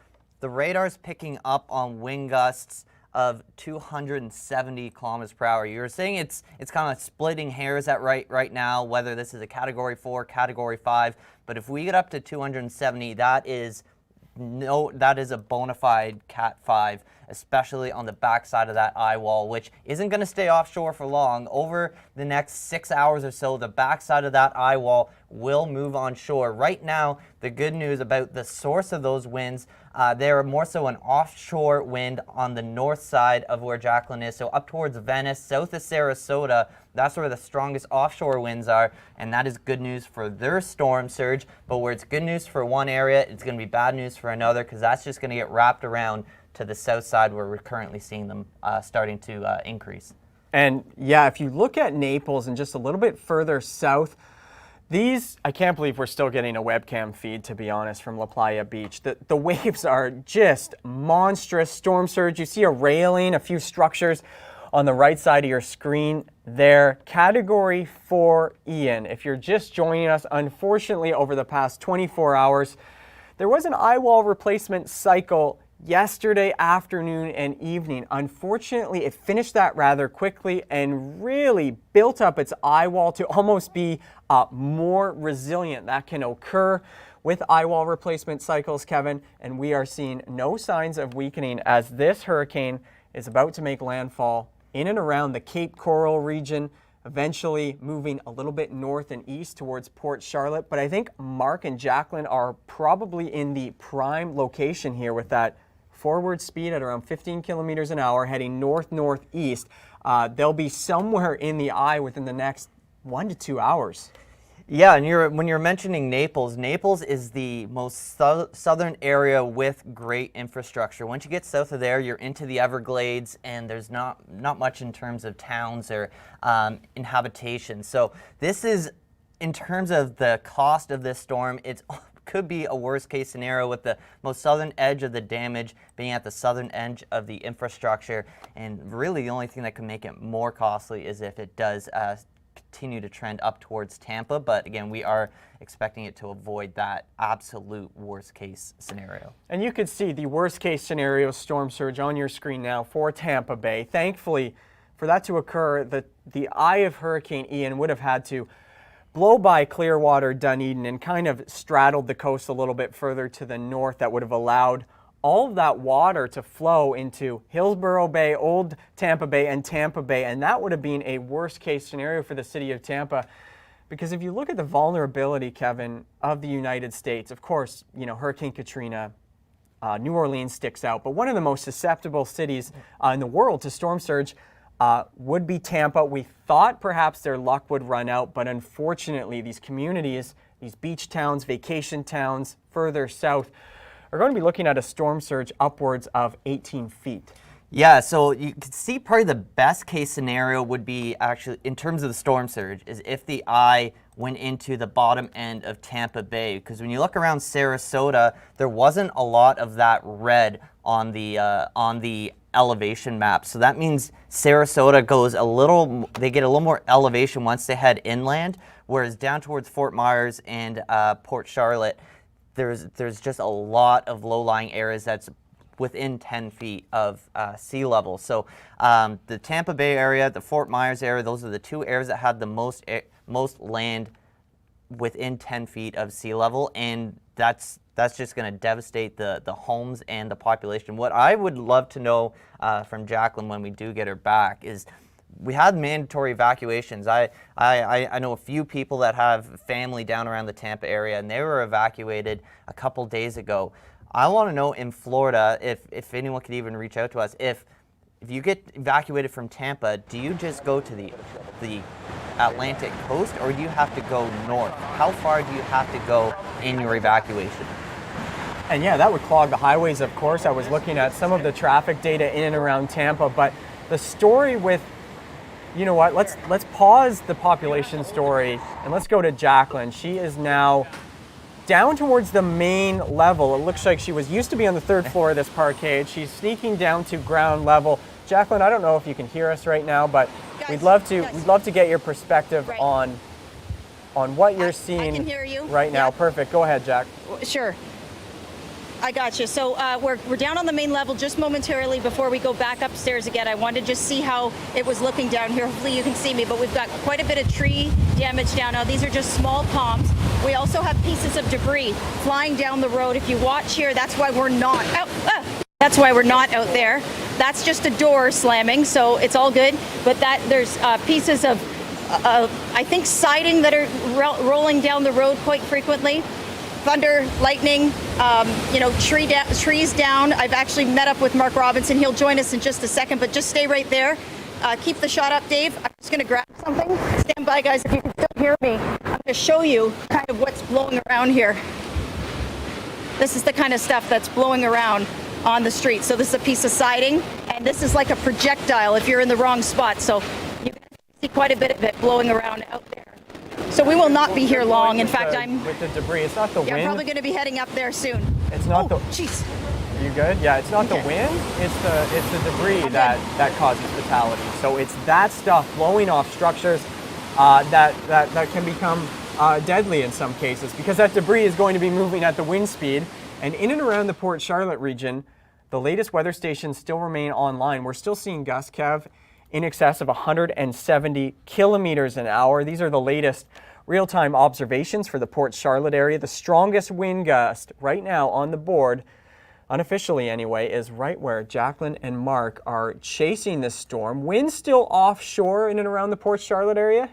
S3: The radar's picking up on wind gusts of 270 kilometers per hour. You're saying it's kind of splitting hairs at right now, whether this is a Category 4, Category 5, but if we get up to 270, that is a bona fide Cat 5, especially on the backside of that eye wall, which isn't going to stay offshore for long. Over the next 6 hours or so, the backside of that eye wall will move on shore. Right now, the good news about the source of those winds, they're more so an offshore wind on the north side of where Jacqueline is, so up towards Venice, south of Sarasota. That's where the strongest offshore winds are, and that is good news for their storm surge. But where it's good news for one area, it's going to be bad news for another, because that's just going to get wrapped around to the south side where we're currently seeing them starting to increase. And
S1: yeah, if you look at Naples and just a little bit further south, I can't believe we're still getting a webcam feed, to be honest, from La Playa Beach. The waves are just monstrous. Storm surge. You see a railing, a few structures on the right side of your screen there. Category 4 Ian. If you're just joining us, unfortunately, over the past 24 hours, there was an eye wall replacement cycle yesterday afternoon and evening. Unfortunately, it finished that rather quickly and really built up its eye wall to almost be more resilient. That can occur with eye wall replacement cycles, Kevin, and we are seeing no signs of weakening as this hurricane is about to make landfall in and around the Cape Coral region, eventually moving a little bit north and east towards Port Charlotte. But I think Mark and Jacqueline are probably in the prime location here with that forward speed at around 15 kilometers an hour heading north-northeast. They'll be somewhere in the eye within the next 1 to 2 hours.
S3: Yeah, and when you're mentioning Naples, Naples is the most southern area with great infrastructure. Once you get south of there, you're into the Everglades, and there's not much in terms of towns or inhabitation. So this is, in terms of the cost of this storm, it could be a worst case scenario with the most southern edge of the damage being at the southern edge of the infrastructure. And really the only thing that can make it more costly is if it does continue to trend up towards Tampa, but again, we are expecting it to avoid that absolute worst case scenario.
S1: And you could see the worst case scenario storm surge on your screen now for Tampa Bay. Thankfully, for that to occur, the eye of Hurricane Ian would have had to blow by Clearwater, Dunedin, and kind of straddled the coast a little bit further to the north. That would have allowed all of that water to flow into Hillsborough Bay, Old Tampa Bay, and Tampa Bay, and that would have been a worst case scenario for the city of Tampa. Because if you look at the vulnerability, Kevin, of the United States, of course, you know, Hurricane Katrina, New Orleans sticks out, but one of the most susceptible cities in the world to storm surge would be Tampa. We thought perhaps their luck would run out, but unfortunately these communities, these beach towns, vacation towns further south, are going to be looking at a storm surge upwards of 18 feet.
S3: Yeah, so you can see probably the best case scenario would be actually, in terms of the storm surge, is if the eye went into the bottom end of Tampa Bay. Because when you look around Sarasota, there wasn't a lot of that red on the elevation map. So that means Sarasota goes they get a little more elevation once they head inland, whereas down towards Fort Myers and Port Charlotte, there's just a lot of low-lying areas that's within 10 feet of sea level. So the Tampa Bay area, the Fort Myers area, those are the two areas that had the most land within 10 feet of sea level, and that's just going to devastate the homes and the population. What I would love to know from Jacqueline when we do get her back is, we had mandatory evacuations. I know a few people that have family down around the Tampa area, and they were evacuated a couple days ago. I want to know in Florida, if anyone could even reach out to us, if you get evacuated from Tampa, do you just go to the Atlantic coast, or do you have to go north? How far do you have to go in your evacuation?
S1: And yeah, that would clog the highways, of course. I was looking at some of the traffic data in and around Tampa, but the story with, you know what, let's pause the population story and let's go to Jacqueline. She is now down towards the main level. It looks like she used to be on the third floor of this parkade. She's sneaking down to ground level. Jacqueline, I don't know if you can hear us right now, but guys, we'd love to get your perspective on what you're seeing.
S4: I can hear you
S1: right now.
S4: Yep.
S1: Perfect. Go ahead, Jack.
S4: Sure. I got you. So we're down on the main level just momentarily before we go back upstairs again. I wanted to just see how it was looking down here. Hopefully you can see me, but we've got quite a bit of tree damage down now. These are just small palms. We also have pieces of debris flying down the road. If you watch here, that's why we're not out. That's why we're not out there. That's just a door slamming, so it's all good. But there's pieces of, I think, siding that are rolling down the road quite frequently. Thunder, lightning, trees down. I've actually met up with Mark Robinson. He'll join us in just a second, but just stay right there. Keep the shot up, Dave. I'm just going to grab something. Stand by, guys, if you can still hear me. I'm going to show you kind of what's blowing around here. This is the kind of stuff that's blowing around on the street. So this is a piece of siding, and this is like a projectile if you're in the wrong spot. So you can see quite a bit of it blowing around out there. So we will not be here long. In fact, I'm
S1: with the debris. It's not the wind.
S4: I'm probably going to be heading up there soon.
S1: It's not the.
S4: Jeez.
S1: Are you good? Yeah, it's not the wind. It's the debris that causes fatality. So it's that stuff blowing off structures that can become deadly in some cases, because that debris is going to be moving at the wind speed. And in and around the Port Charlotte region, the latest weather stations still remain online. We're still seeing gusts, Kev, in excess of 170 kilometers an hour. These are the latest real-time observations for the Port Charlotte area. The strongest wind gust right now on the board, unofficially anyway, is right where Jacqueline and Mark are chasing this storm. Wind still offshore in and around the Port Charlotte area?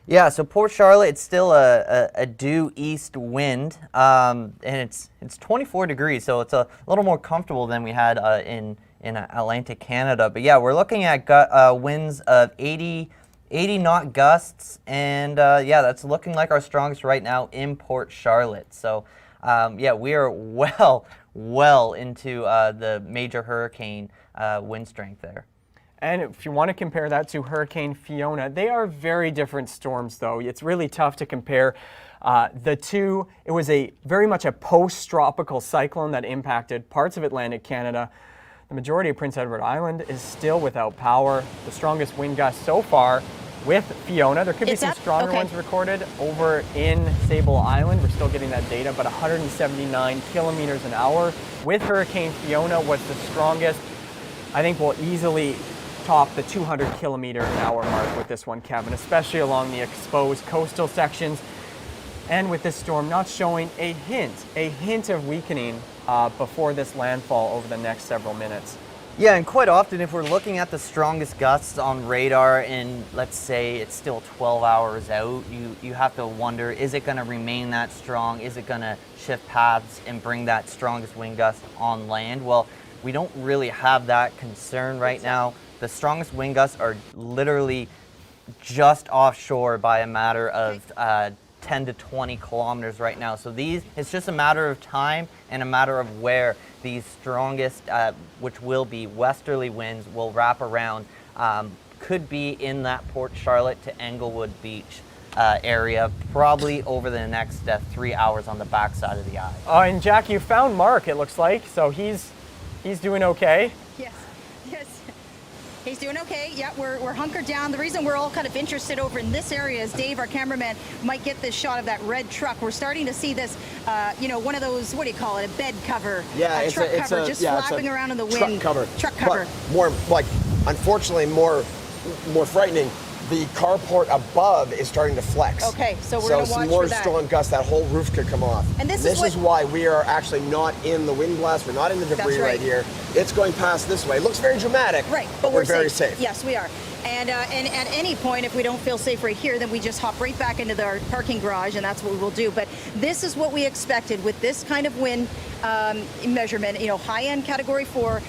S3: Yeah, so Port Charlotte, it's still a due east wind, and it's 24 degrees, so it's a little more comfortable than we had in Atlantic Canada. But yeah, we're looking at winds of 80 80 knot gusts, and yeah, that's looking like our strongest right now in Port Charlotte. So yeah, we are well into the major hurricane wind strength there.
S1: And if you want to compare that to Hurricane Fiona, they are very different storms, though. It's really tough to compare the two. It was very much a post-tropical cyclone that impacted parts of Atlantic Canada. The majority of Prince Edward Island is still without power. The strongest wind gusts so far with Fiona. There could be some stronger ones recorded over in Sable Island. We're still getting that data, but 179 kilometers an hour with Hurricane Fiona was the strongest. I think we'll easily top the 200 kilometer an hour mark with this one, Kevin, especially along the exposed coastal sections. And with this storm not showing a hint of weakening before this landfall over the next several minutes.
S3: Yeah, and quite often if we're looking at the strongest gusts on radar and let's say it's still 12 hours out, you have to wonder, is it going to remain that strong? Is it going to shift paths and bring that strongest wind gust on land? Well, we don't really have that concern right now. The strongest wind gusts are literally just offshore by a matter of 10 to 20 kilometers right now. So it's just a matter of time and a matter of where these strongest, which will be westerly winds, will wrap around. Could be in that Port Charlotte to Englewood Beach area, probably over the next 3 hours on the backside of the eye.
S1: And Jack, you found Mark, it looks like, so he's doing okay.
S4: Yes. He's doing okay. Yeah, we're hunkered down. The reason we're all kind of interested over in this area is Dave, our cameraman, might get this shot of that red truck. We're starting to see this, one of those, what do you call it, a bed cover?
S5: Yeah,
S4: a truck cover just flapping around in the wind.
S5: Truck cover. But more, unfortunately, more frightening. The carport above is starting to flex.
S4: Okay, so we're going to watch
S5: some more
S4: for that.
S5: strong gusts, that whole roof could come off.
S4: And this
S5: is why we are actually not in the wind blast. We're not in the debris right here. It's going past this way. It looks very dramatic,
S4: right?
S5: But we're very safe.
S4: Yes, we are. And at any point, if we don't feel safe right here, then we just hop right back into our parking garage, and that's what we will do. But this is what we expected with this kind of wind measurement. High-end Category 4.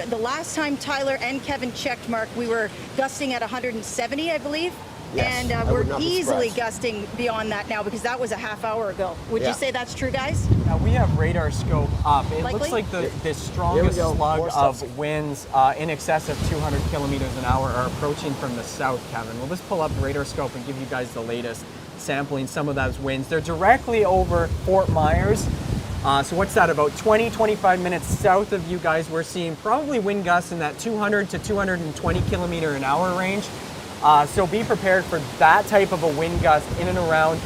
S4: The last time Tyler and Kevin checked, Mark, we were gusting at 170, I believe.
S5: Yes,
S4: and we're easily gusting beyond that now because that was a half hour ago. Would you say that's true, guys?
S1: We have radar scope up. It looks like the strongest slug of winds in excess of 200 kilometers an hour are approaching from the south, Kevin. We'll just pull up the radar scope and give you guys the latest sampling some of those winds. They're directly over Fort Myers. So what's that, about 20-25 minutes south of you guys? We're seeing probably wind gusts in that 200 to 220 kilometer an hour range. So be prepared for that type of a wind gust in and around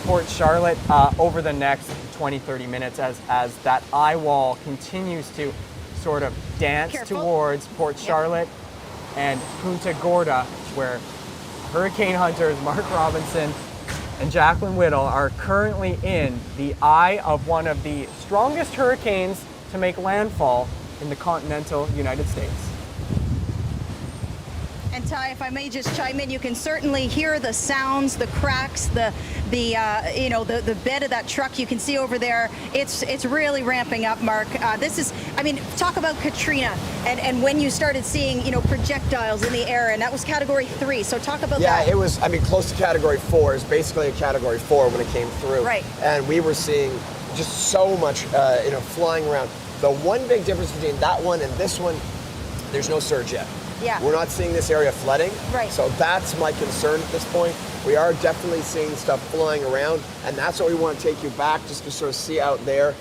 S1: Port Charlotte over the next 20-30 minutes as that eye wall continues to sort of dance towards Port Charlotte and Punta Gorda, where hurricane hunters Mark Robinson and Jacqueline Whittle are currently in the eye of one of the strongest hurricanes to make landfall in the continental United States.
S4: And Ty, if I may just chime in, you can certainly hear the sounds, the cracks, the bed of that truck you can see over there. It's really ramping up, Mark. Talk about Katrina and when you started seeing, projectiles in the air, and that was Category 3. So talk about that.
S5: Yeah, it was, close to Category 4. It's basically a Category 4 when it came through.
S4: Right.
S5: And we were seeing just so much, flying around. The one big difference between that one and this one, there's no surge yet.
S4: Yeah.
S5: We're not seeing this area flooding.
S4: Right.
S5: So that's my concern at this point. We are definitely seeing stuff flying around, and that's what we want to take you back just to sort of see out there.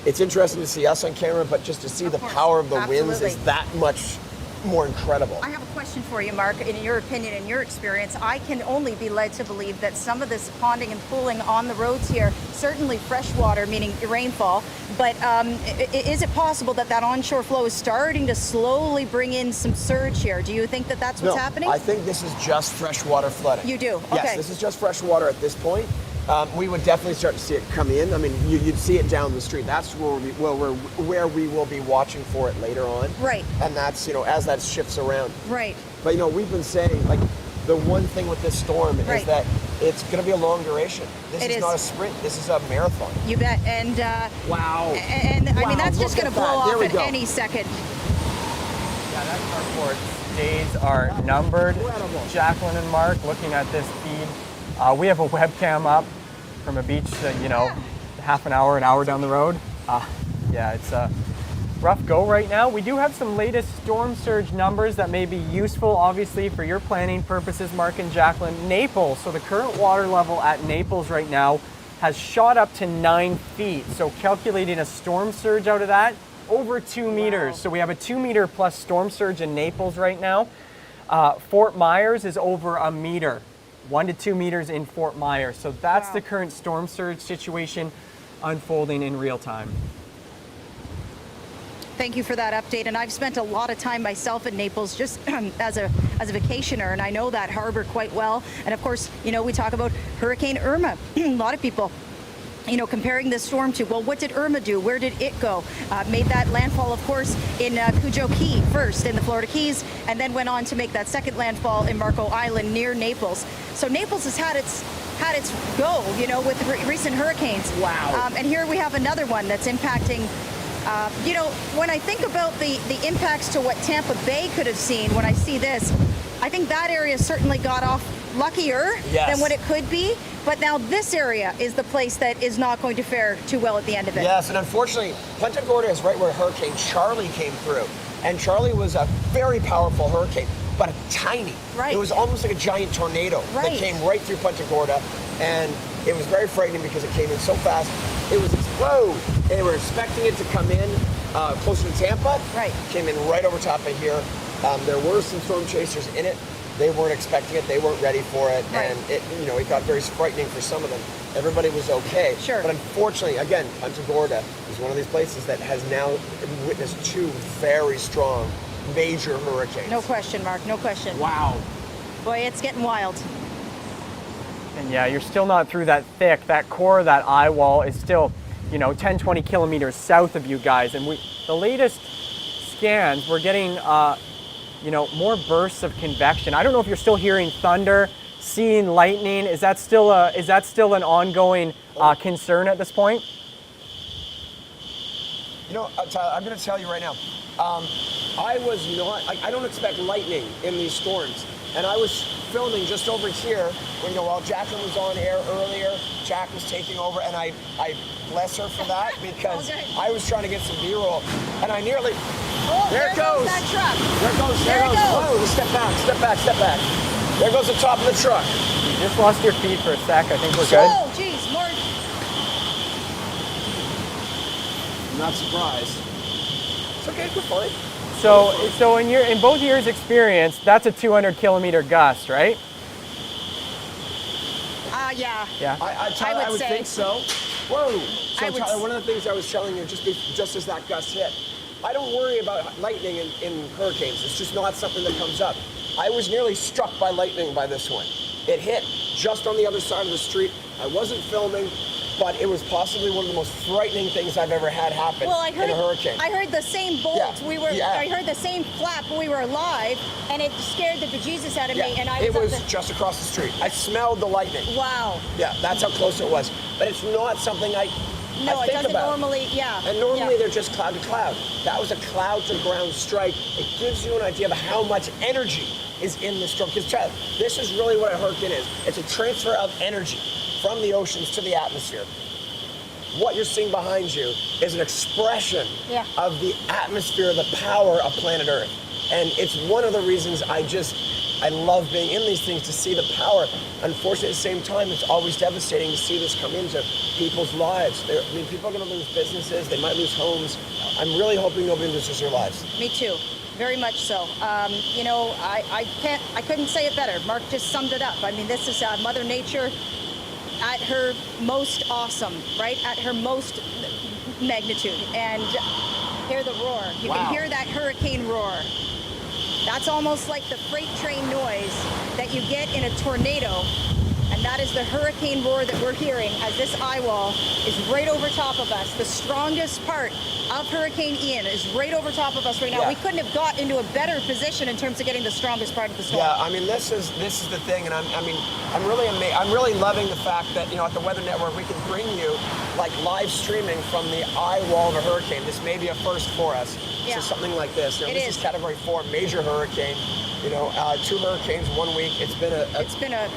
S5: It's interesting to see us on camera, but just to see the power of the winds is that much more incredible.
S4: I have a question for you, Mark. In your opinion, in your experience, I can only be led to believe that some of this ponding and pooling on the roads here, certainly fresh water, meaning rainfall, but is it possible that onshore flow is starting to slowly bring in some surge here? Do you think that that's what's happening?
S5: I think this is just freshwater flooding.
S4: You do? Okay.
S5: Yes, this is just fresh water at this point. We would definitely start to see it come in. You'd see it down the street. That's where we will be watching for it later on.
S4: Right.
S5: And that's, as that shifts around.
S4: Right.
S5: But, we've been saying, the one thing with this storm is that it's going to be a long duration. This is not a sprint. This is a marathon.
S4: You bet. And
S5: wow.
S4: And that's just going to blow off at any second.
S1: Yeah, that carport days are numbered.
S5: Incredible.
S1: Jacqueline and Mark, looking at this feed. We have a webcam up from a beach that, you know, half an hour down the road. Yeah, it's a rough go right now. We do have some latest storm surge numbers that may be useful, obviously, for your planning purposes, Mark and Jacqueline. Naples, so the current water level at Naples right now has shot up to 9 feet. So calculating a storm surge out of that, over 2 meters. So we have a 2 meter plus storm surge in Naples right now. Fort Myers is over a meter, 1 to 2 meters in Fort Myers. So that's the current storm surge situation unfolding in real time.
S4: Thank you for that update. And I've spent a lot of time myself in Naples just as a vacationer, and I know that harbor quite well. And of course, you know, we talk about Hurricane Irma. A lot of people, you know, comparing this storm to, well, what did Irma do? Where did it go? Made that landfall, of course, in Cujo Key first in the Florida Keys, and then went on to make that second landfall in Marco Island near Naples. So Naples has had its go, you know, with the recent hurricanes.
S5: Wow.
S4: And here we have another one that's impacting. You know, when I think about the impacts to what Tampa Bay could have seen when I see this, I think that area certainly got off luckier than what it could be. But now this area is the place that is not going to fare too well at the end of it.
S5: Yes, and unfortunately, Punta Gorda is right where Hurricane Charlie came through. And Charlie was a very powerful hurricane, but tiny.
S4: Right.
S5: It was almost like a giant tornado that came right through Punta Gorda. And it was very frightening because it came in so fast. It was explode. They were expecting it to come in closer to Tampa.
S4: Right.
S5: Came in right over top of here. There were some storm chasers in it. They weren't expecting it. They weren't ready for it.
S4: Right.
S5: And it, you know, it got very frightening for some of them. Everybody was okay.
S4: Sure.
S5: But unfortunately, again, Punta Gorda is one of these places that has now witnessed 2 very strong, major hurricanes.
S4: No question, Mark. No question.
S5: Wow.
S4: Boy, it's getting wild.
S1: And yeah, you're still not through that thick. That core of that eye wall is still, you know, 10, 20 kilometers south of you guys. And the latest scans, we're getting, you know, more bursts of convection. I don't know if you're still hearing thunder, seeing lightning. Is that still an ongoing concern at this point?
S5: You know, Tyler, I'm going to tell you right now. I don't expect lightning in these storms. And I was filming just over here when, you know, while Jacqueline was on air earlier, Jack was taking over, and I bless her for that because I was trying to get some B-roll, and I nearly.
S4: Oh,
S5: there it goes.
S4: That truck.
S5: There it goes. Whoa, step back. There goes the top of the truck.
S1: You just lost your feed for a sec. I think we're good.
S4: Oh, geez, Mark.
S5: I'm not surprised. It's okay, we're fine.
S1: So in both years' experience, that's a 200 kilometer gust, right?
S4: Yeah.
S1: Yeah.
S5: Tyler, I would
S4: say.
S5: think so. Whoa.
S4: I
S5: So
S4: would
S5: Tyler, one of the things I was telling you just as that gust hit, I don't worry about lightning in hurricanes. It's just not something that comes up. I was nearly struck by lightning by this one. It hit just on the other side of the street. I wasn't filming, but it was possibly one of the most frightening things I've ever had happen in a hurricane.
S4: I heard the same bolt.
S5: Yeah.
S4: I heard the same flap when we were live, and it scared the bejesus out of me. And
S5: it was just across the street. I smelled the lightning.
S4: Wow.
S5: Yeah, that's how close it was. But it's not something I
S4: No,
S5: I
S4: it
S5: think
S4: doesn't
S5: about.
S4: normally. Yeah.
S5: And normally they're just cloud to cloud. That was a cloud to ground strike. It gives you an idea of how much energy is in the storm. Because this is really what a hurricane is. It's a transfer of energy from the oceans to the atmosphere. What you're seeing behind you is an expression of the atmosphere, the power of planet Earth. And it's one of the reasons I love being in these things, to see the power. Unfortunately, at the same time, it's always devastating to see this come into people's lives. People are going to lose businesses. They might lose homes. I'm really hoping nobody loses their lives.
S4: Me too. Very much so. You know, I couldn't say it better. Mark just summed it up. I mean, this is Mother Nature at her most awesome, right? At her most magnitude. And hear the roar. You can hear that hurricane roar. That's almost like the freight train noise that you get in a tornado. And that is the hurricane roar that we're hearing as this eye wall is right over top of us. The strongest part of Hurricane Ian is right over top of us right now.
S5: Yeah.
S4: We couldn't have got into a better position in terms of getting the strongest part of the storm.
S5: Yeah, I mean, this is the thing, and I'm really loving the fact that, you know, at the Weather Network we can bring you like live streaming from the eye wall of a hurricane. This may be a first for us.
S4: Yeah.
S5: So something like this. You know,
S4: It
S5: this is Category 4 major hurricane. 2 hurricanes 1 week. It's been a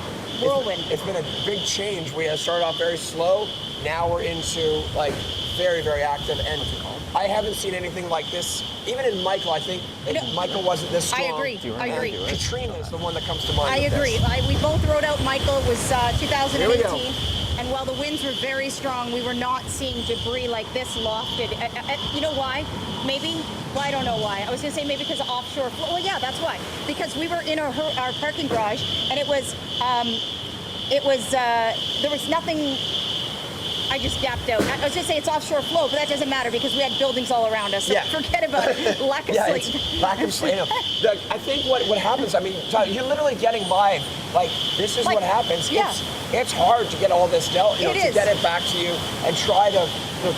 S4: whirlwind.
S5: It's been a big change. We had started off very slow. Now we're into like very, very active, and I haven't seen anything like this. Even in Michael, I think Michael wasn't this strong.
S4: I agree.
S5: Katrina is the one that comes to mind.
S4: I agree. We both wrote out Michael. It was 2018. And while the winds were very strong, we were not seeing debris like this lofted. You know why? Maybe? Well, I don't know why. I was going to say maybe because of offshore flow. Well, yeah, that's why. Because we were in our parking garage, and there was nothing. I just gapped out. I was going to say it's offshore flow, but that doesn't matter because we had buildings all around us. So forget about it. Lack of sleep.
S5: Lack of sleep. I think what happens, I mean, you're literally getting live. Like, this is what happens.
S4: Yeah.
S5: It's hard to get all this dealt, to
S4: is.
S5: get it back to you and try to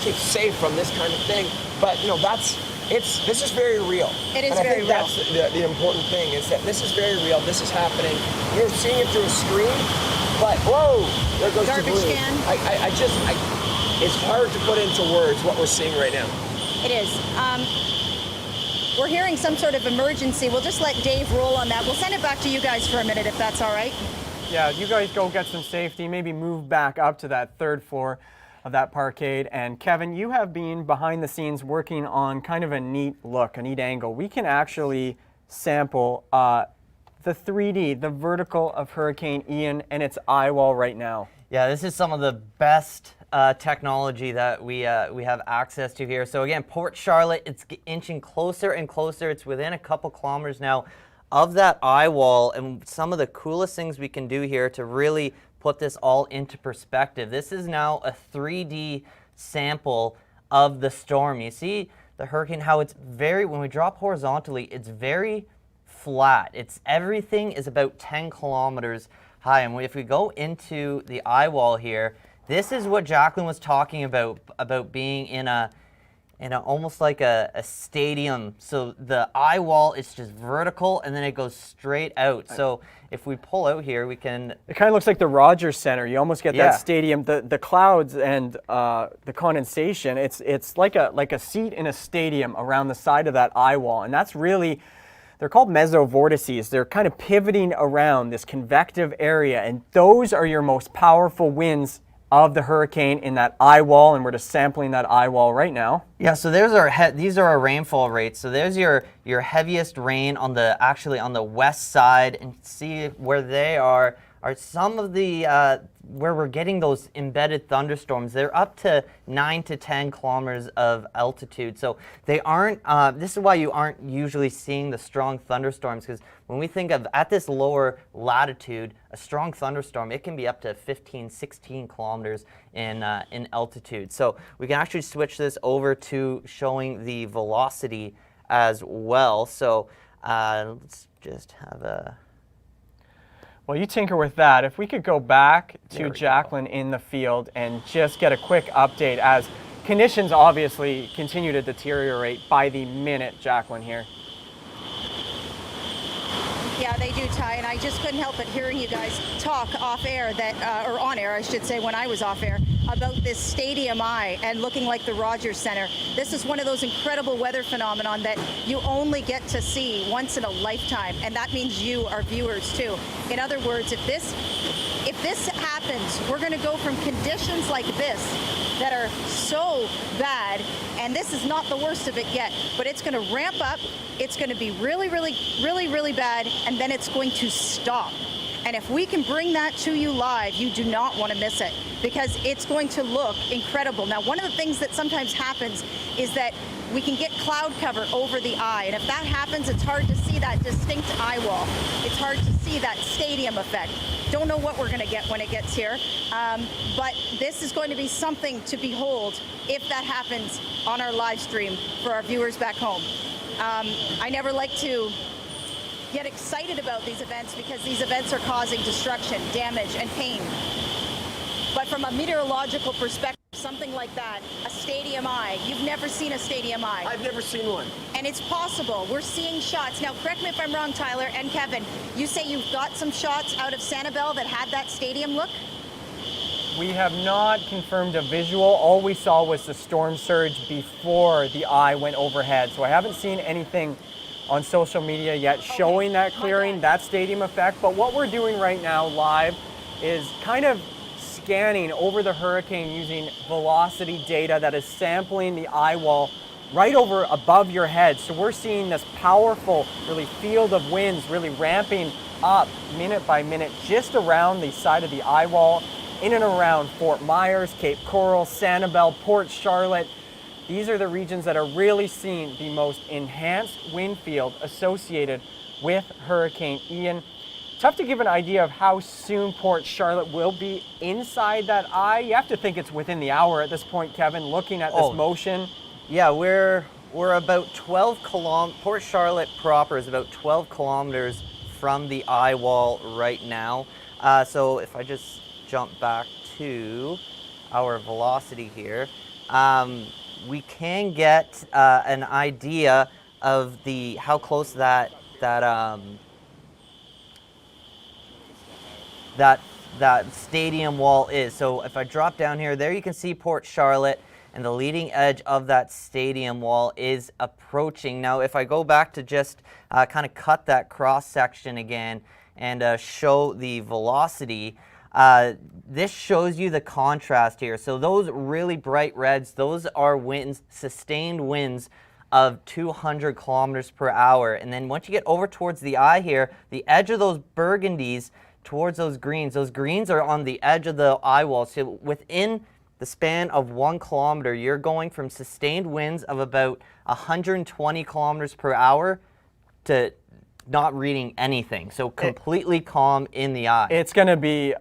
S5: keep safe from this kind of thing. But, this is very real.
S4: It is
S5: and I
S4: very
S5: think
S4: real.
S5: That's the important thing is that this is very real. This is happening. You're seeing it through a screen, but whoa, there goes
S4: Garbage
S5: debris.
S4: can.
S5: It's hard to put into words what we're seeing right now.
S4: It is. We're hearing some sort of emergency. We'll just let Dave roll on that. We'll send it back to you guys for a minute if that's all right.
S1: Yeah, you guys go get some safety, maybe move back up to that 3rd floor of that parkade. And Kevin, you have been behind the scenes working on kind of a neat look, a neat angle. We can actually sample the 3D, the vertical of Hurricane Ian and its eye wall right now.
S3: Yeah, this is some of the best technology that we have access to here. So again, Port Charlotte, it's inching closer and closer. It's within a couple kilometers now of that eye wall, and some of the coolest things we can do here to really put this all into perspective. This is now a 3D sample of the storm. You see the hurricane, how it's when we drop horizontally, it's very flat. Everything is about 10 kilometers high. And if we go into the eye wall here, this is what Jacqueline was talking about being in a almost like a stadium. So the eye wall is just vertical and then it goes straight out. So if we pull out here, we can...
S1: It kind of looks like the Rogers Center. You almost get that stadium, the clouds and the condensation. It's like a seat in a stadium around the side of that eye wall. And that's really, they're called mesovortices. They're kind of pivoting around this convective area. And those are your most powerful winds of the hurricane in that eye wall, and we're just sampling that eye wall right now.
S3: Yeah, so these are our rainfall rates. So there's your heaviest rain on the west side, and see where they are some of the where we're getting those embedded thunderstorms. They're up to 9 to 10 kilometers of altitude. So they aren't, this is why you aren't usually seeing the strong thunderstorms, because when we think of at this lower latitude, a strong thunderstorm, it can be up to 15, 16 kilometers in altitude. So we can actually switch this over to showing the velocity as well. So let's just have a...
S1: Well, you tinker with that. If we could go back to Jacqueline in the field and just get a quick update as conditions obviously continue to deteriorate by the minute, Jacqueline, here.
S4: Yeah, they do, Ty, and I just couldn't help but hearing you guys talk off air or on air, I should say, when I was off air, about this stadium eye and looking like the Rogers Center. This is one of those incredible weather phenomenon that you only get to see once in a lifetime, and that means you, our viewers, too. In other words, if this happens, we're going to go from conditions like this that are so bad, and this is not the worst of it yet, but it's going to ramp up, it's going to be really, really, really, really bad, and then it's going to stop. And if we can bring that to you live, you do not want to miss it, because it's going to look incredible. Now, one of the things that sometimes happens is that we can get cloud cover over the eye, and if that happens, it's hard to see that distinct eye wall. It's hard to see that stadium effect. Don't know what we're going to get when it gets here, but this is going to be something to behold if that happens on our live stream for our viewers back home. I never like to get excited about these events because these events are causing destruction, damage, and pain. But from a meteorological perspective, something like that, a stadium eye, you've never seen a stadium eye.
S5: I've never seen one.
S4: And it's possible. We're seeing shots. Now, correct me if I'm wrong, Tyler and Kevin, you say you've got some shots out of Sanibel that had that stadium look?
S1: We have not confirmed a visual. All we saw was the storm surge before the eye went overhead. So I haven't seen anything on social media yet showing that clearing, that stadium effect. But what we're doing right now live is kind of scanning over the hurricane using velocity data that is sampling the eye wall right over above your head. So we're seeing this powerful really field of winds really ramping up minute by minute just around the side of the eye wall, in and around Fort Myers, Cape Coral, Sanibel, Port Charlotte. These are the regions that are really seeing the most enhanced wind field associated with Hurricane Ian. Tough to give an idea of how soon Port Charlotte will be inside that eye. You have to think it's within the hour at this point, Kevin, looking at this motion.
S3: Yeah, we're about 12 kilometers. Port Charlotte proper is about 12 kilometers from the eye wall right now. So if I just jump back to our velocity here, we can get an idea of how close that stadium wall is. So if I drop down here, there you can see Port Charlotte, and the leading edge of that stadium wall is approaching. Now, if I go back to just kind of cut that cross section again and show the velocity, this shows you the contrast here. So those really bright reds, those are winds, sustained winds of 200 kilometers per hour. And then once you get over towards the eye here, the edge of those burgundies towards those greens are on the edge of the eye wall. So within the span of 1 kilometer, you're going from sustained winds of about 120 kilometers per hour to not reading anything. So completely calm in the eye.
S1: It's going to be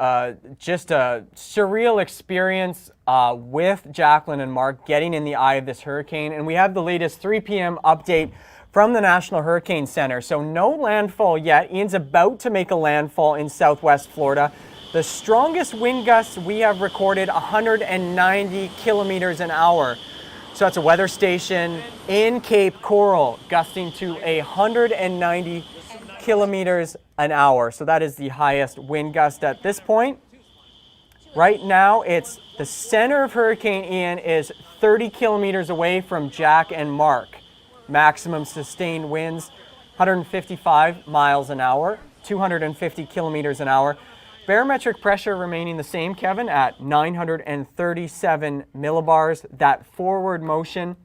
S1: just a surreal experience with Jacqueline and Mark getting in the eye of this hurricane. And we have the latest 3 p.m. update from the National Hurricane Center. So no landfall yet. Ian's about to make a landfall in southwest Florida. The strongest wind gusts we have recorded, 190 kilometers an hour. So that's a weather station in Cape Coral, gusting to 190 kilometers an hour. So that is the highest wind gust at this point. Right now, it's the center of Hurricane Ian is 30 kilometers away from Jack and Mark. Maximum sustained winds, 155 miles an hour, 250 kilometers an hour. Barometric pressure remaining the same, Kevin, at 937 millibars. That forward motion,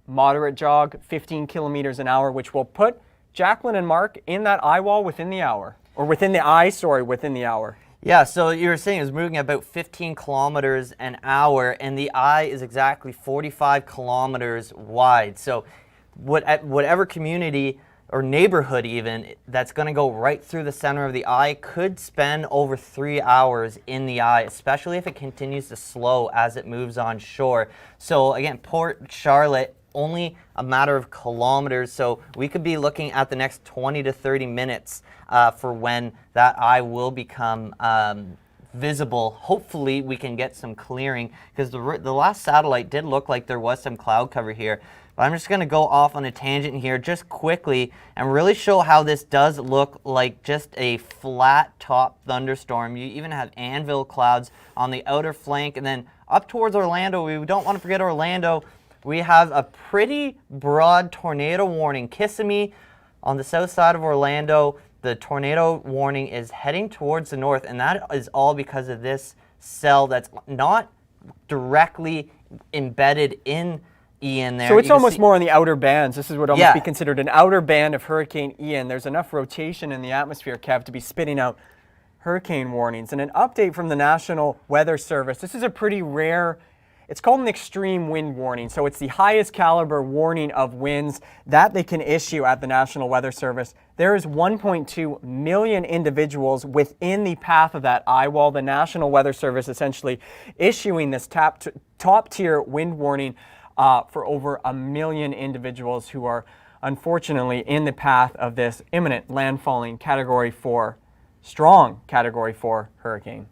S1: moderate jog, 15 kilometers an hour, which will put Jacqueline and Mark in that eye wall within the hour. Or within the eye, sorry, within the hour.
S3: Yeah, so you were saying it was moving at about 15 kilometers an hour, and the eye is exactly 45 kilometers wide. So whatever community or neighborhood even that's going to go right through the center of the eye could spend over 3 hours in the eye, especially if it continues to slow as it moves on shore. So again, Port Charlotte, only a matter of kilometers, so we could be looking at the next 20 to 30 minutes for when that eye will become visible. Hopefully we can get some clearing, because the last satellite did look like there was some cloud cover here. But I'm just going to go off on a tangent here just quickly and really show how this does look like just a flat top thunderstorm. You even have anvil clouds on the outer flank, and then up towards Orlando, we don't want to forget Orlando, we have a pretty broad tornado warning. Kissimmee on the south side of Orlando, the tornado warning is heading towards the north, and that is all because of this cell that's not directly embedded in Ian there.
S1: So it's almost more on the outer bands. This is what almost be considered an outer band of Hurricane Ian. There's enough rotation in the atmosphere, Kev, to be spitting out hurricane warnings. And an update from the National Weather Service. This is a pretty rare, it's called an extreme wind warning. So it's the highest caliber warning of winds that they can issue at the National Weather Service. There is 1.2 million individuals within the path of that eye wall. The National Weather Service essentially issuing this top tier wind warning for over 1 million individuals who are unfortunately in the path of this imminent landfalling Category 4, strong Category 4 hurricane.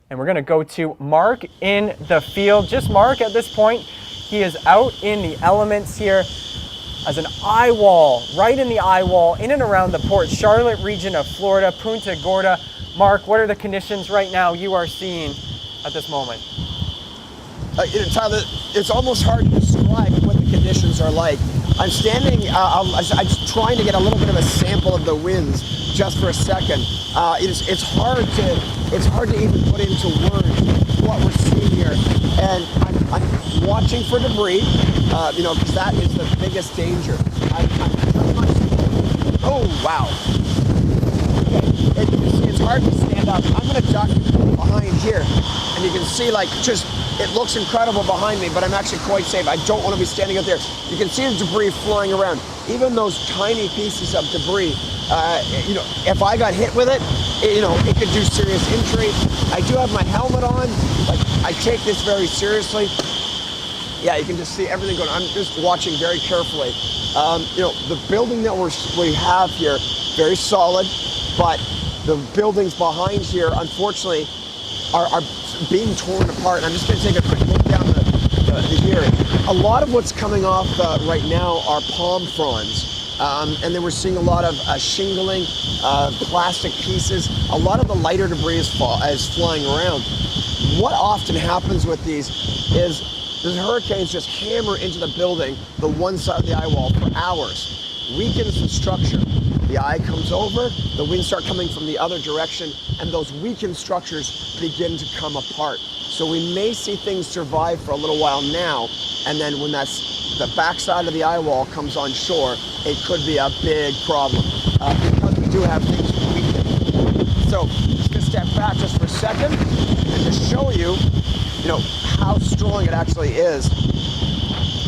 S1: And we're going to go to Mark in the field. Just Mark at this point. He is out in the elements here as an eye wall, right in the eye wall, in and around the Port Charlotte region of Florida, Punta Gorda. Mark, what are the conditions right now you are seeing at this moment?
S5: Tyler, it's almost hard to describe what the conditions are like. I'm standing, I'm just trying to get a little bit of a sample of the winds just for a second. It's hard to even put into words what we're seeing here. And I'm watching for debris, because that is the biggest danger. I'm pretty much, oh, wow. It's hard to stand up. I'm going to duck behind here, and you can see, like, just, it looks incredible behind me, but I'm actually quite safe. I don't want to be standing up there. You can see the debris flying around. Even those tiny pieces of debris, if I got hit with it, it could do serious injury. I do have my helmet on. Like, I take this very seriously. Yeah, you can just see everything going on. I'm just watching very carefully. The building that we have here, very solid, but the buildings behind here, unfortunately, are being torn apart. And I'm just going to take a quick look down the here. A lot of what's coming off right now are palm fronds. And then we're seeing a lot of shingling, plastic pieces. A lot of the lighter debris is flying around. What often happens with these is the hurricanes just hammer into the building, the one side of the eye wall, for hours. Weakens the structure. The eye comes over, the winds start coming from the other direction, and those weakened structures begin to come apart. So we may see things survive for a little while now, and then when the backside of the eye wall comes on shore, it could be a big problem because we do have things weakened. So just gonna step back just for a second and just show you, how strong it actually is.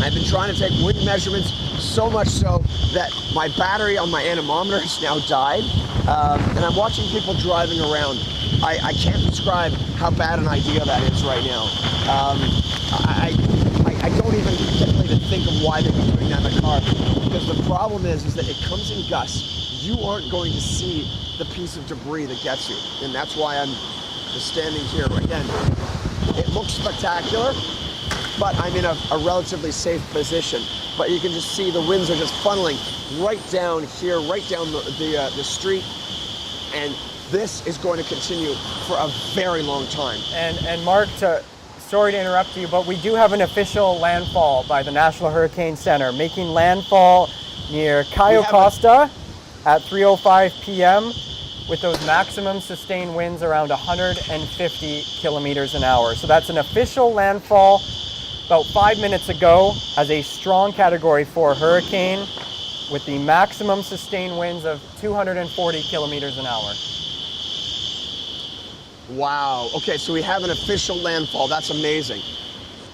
S5: I've been trying to take wind measurements, so much so that my battery on my anemometer has now died, and I'm watching people driving around. I can't describe how bad an idea that is right now. I don't even typically to think of why they'd be doing that in the car, because the problem is that it comes in gusts. You aren't going to see the piece of debris that gets you, and that's why I'm just standing here. Again, it looks spectacular, but I'm in a relatively safe position. But you can just see the winds are just funneling right down here, right down the street, and this is going to continue for a very long time.
S1: And Mark, sorry to interrupt you, but we do have an official landfall by the National Hurricane Center, making landfall near Cayo Costa at 3:05 p.m. with those maximum sustained winds around 150 kilometers an hour. So that's an official landfall about 5 minutes ago as a strong Category 4 hurricane with the maximum sustained winds of 240 kilometers an hour.
S5: Wow. Okay, so we have an official landfall. That's amazing.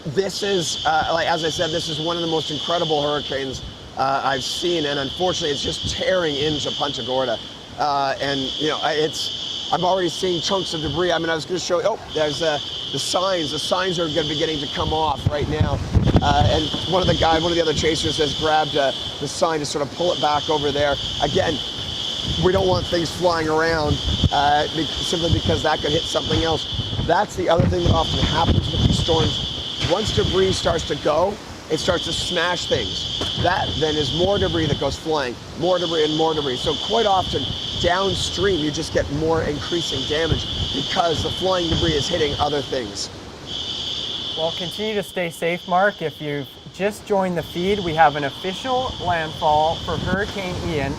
S5: This is, as I said, this is one of the most incredible hurricanes I've seen, and unfortunately, it's just tearing into Punta Gorda. I'm already seeing chunks of debris. I mean, I was going to show you, there's the signs. The signs are going to be getting to come off right now. And one of the other chasers has grabbed the sign to sort of pull it back over there. Again, we don't want things flying around simply because that could hit something else. That's the other thing that often happens with these storms. Once debris starts to go, it starts to smash things. That then is more debris that goes flying, more debris and more debris. So quite often downstream, you just get more increasing damage because the flying debris is hitting other things.
S1: Well, continue to stay safe, Mark. If you've just joined the feed, we have an official landfall for Hurricane Ian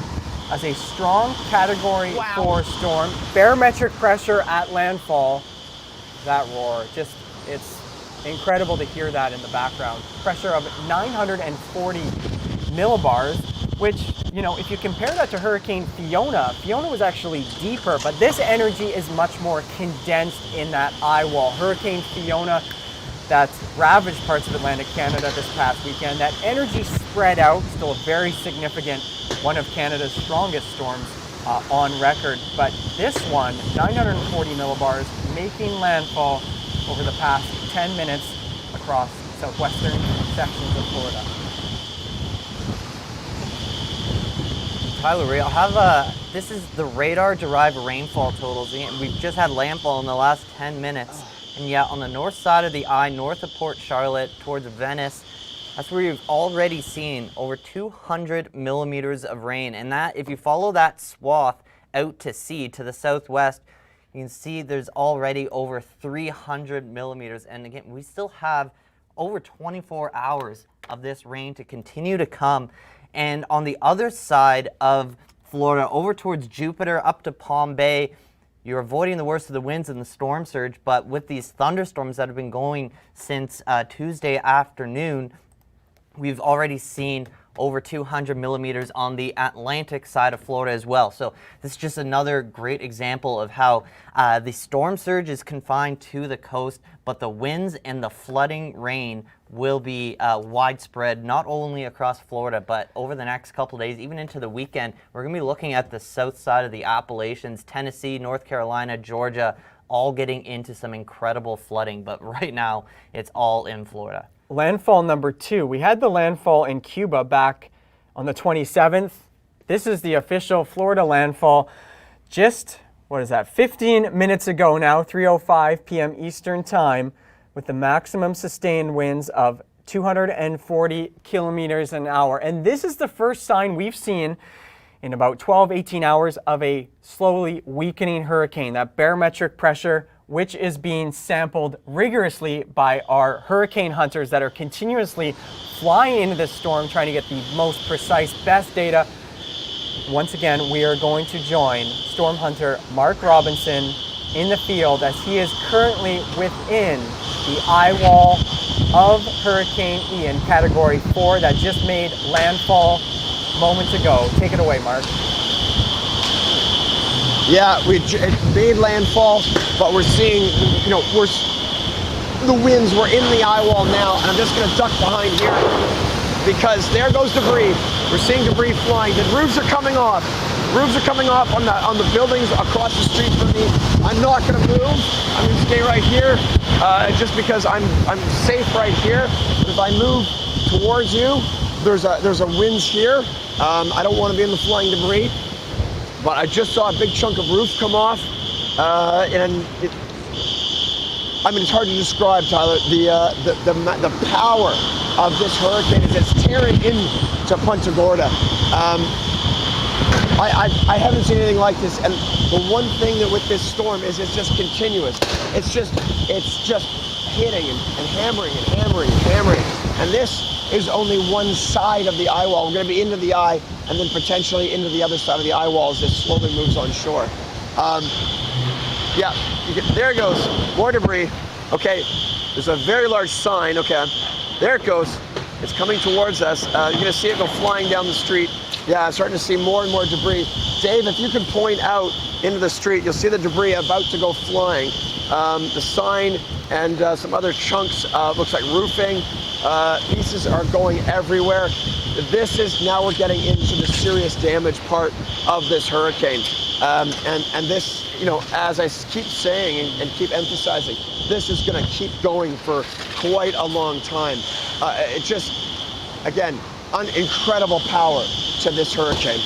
S1: as a strong Category 4 storm. Barometric pressure at landfall, that roar, it's incredible to hear that in the background. Pressure of 940 millibars, which, if you compare that to Hurricane Fiona was actually deeper, but this energy is much more condensed in that eye wall. Hurricane Fiona, that's ravaged parts of Atlantic Canada this past weekend. That energy spread out, still a very significant, one of Canada's strongest storms on record. But this one, 940 millibars, making landfall over the past 10 minutes across southwestern sections of Florida.
S3: Tyler, I'll have this is the radar-derived rainfall totals. We've just had landfall in the last 10 minutes. And yet on the north side of the eye, north of Port Charlotte, towards Venice, that's where you've already seen over 200 millimeters of rain. And that, if you follow that swath out to sea, to the southwest, you can see there's already over 300 millimeters. And again, we still have over 24 hours of this rain to continue to come. And on the other side of Florida, over towards Jupiter, up to Palm Bay, you're avoiding the worst of the winds and the storm surge, but with these thunderstorms that have been going since Tuesday afternoon, we've already seen over 200 millimeters on the Atlantic side of Florida as well. So this is just another great example of how the storm surge is confined to the coast, but the winds and the flooding rain will be widespread, not only across Florida, but over the next couple of days, even into the weekend. We're going to be looking at the south side of the Appalachians, Tennessee, North Carolina, Georgia, all getting into some incredible flooding, but right now it's all in Florida.
S1: Landfall number 2. We had the landfall in Cuba back on the 27th. This is the official Florida landfall. Just, 15 minutes ago now, 3:05 p.m. Eastern Time, with the maximum sustained winds of 240 kilometers an hour. And this is the first sign we've seen in about 12, 18 hours of a slowly weakening hurricane. That barometric pressure, which is being sampled rigorously by our hurricane hunters that are continuously flying into this storm, trying to get the most precise, best data. Once again, we are going to join storm hunter Mark Robinson in the field as he is currently within the eye wall of Hurricane Ian, Category 4, that just made landfall moments ago. Take it away, Mark.
S5: Yeah, it made landfall, but we're seeing, the winds. We're in the eye wall now, and I'm just going to duck behind here because there goes debris. We're seeing debris flying. The roofs are coming off. Roofs are coming off on the buildings across the street from me. I'm not going to move. I'm going to stay right here, just because I'm safe right here. But if I move towards you, there's a winds here. I don't want to be in the flying debris. But I just saw a big chunk of roof come off, and it's hard to describe, Tyler. The power of this hurricane is it's tearing into Punta Gorda. I haven't seen anything like this, and the one thing that with this storm is it's just continuous. It's just hitting and hammering and hammering and hammering, and this is only one side of the eye wall. We're going to be into the eye and then potentially into the other side of the eye wall as this slowly moves on shore. There it goes. More debris. Okay, there's a very large sign. Okay, there it goes. It's coming towards us. You're going to see it go flying down the street. Yeah, I'm starting to see more and more debris. Dave, if you can point out into the street, you'll see the debris about to go flying. The sign and some other chunks, looks like roofing. Pieces are going everywhere. This is, now we're getting into the serious damage part of this hurricane. And this, as I keep saying and keep emphasizing, this is going to keep going for quite a long time. It just, again, incredible power to this hurricane.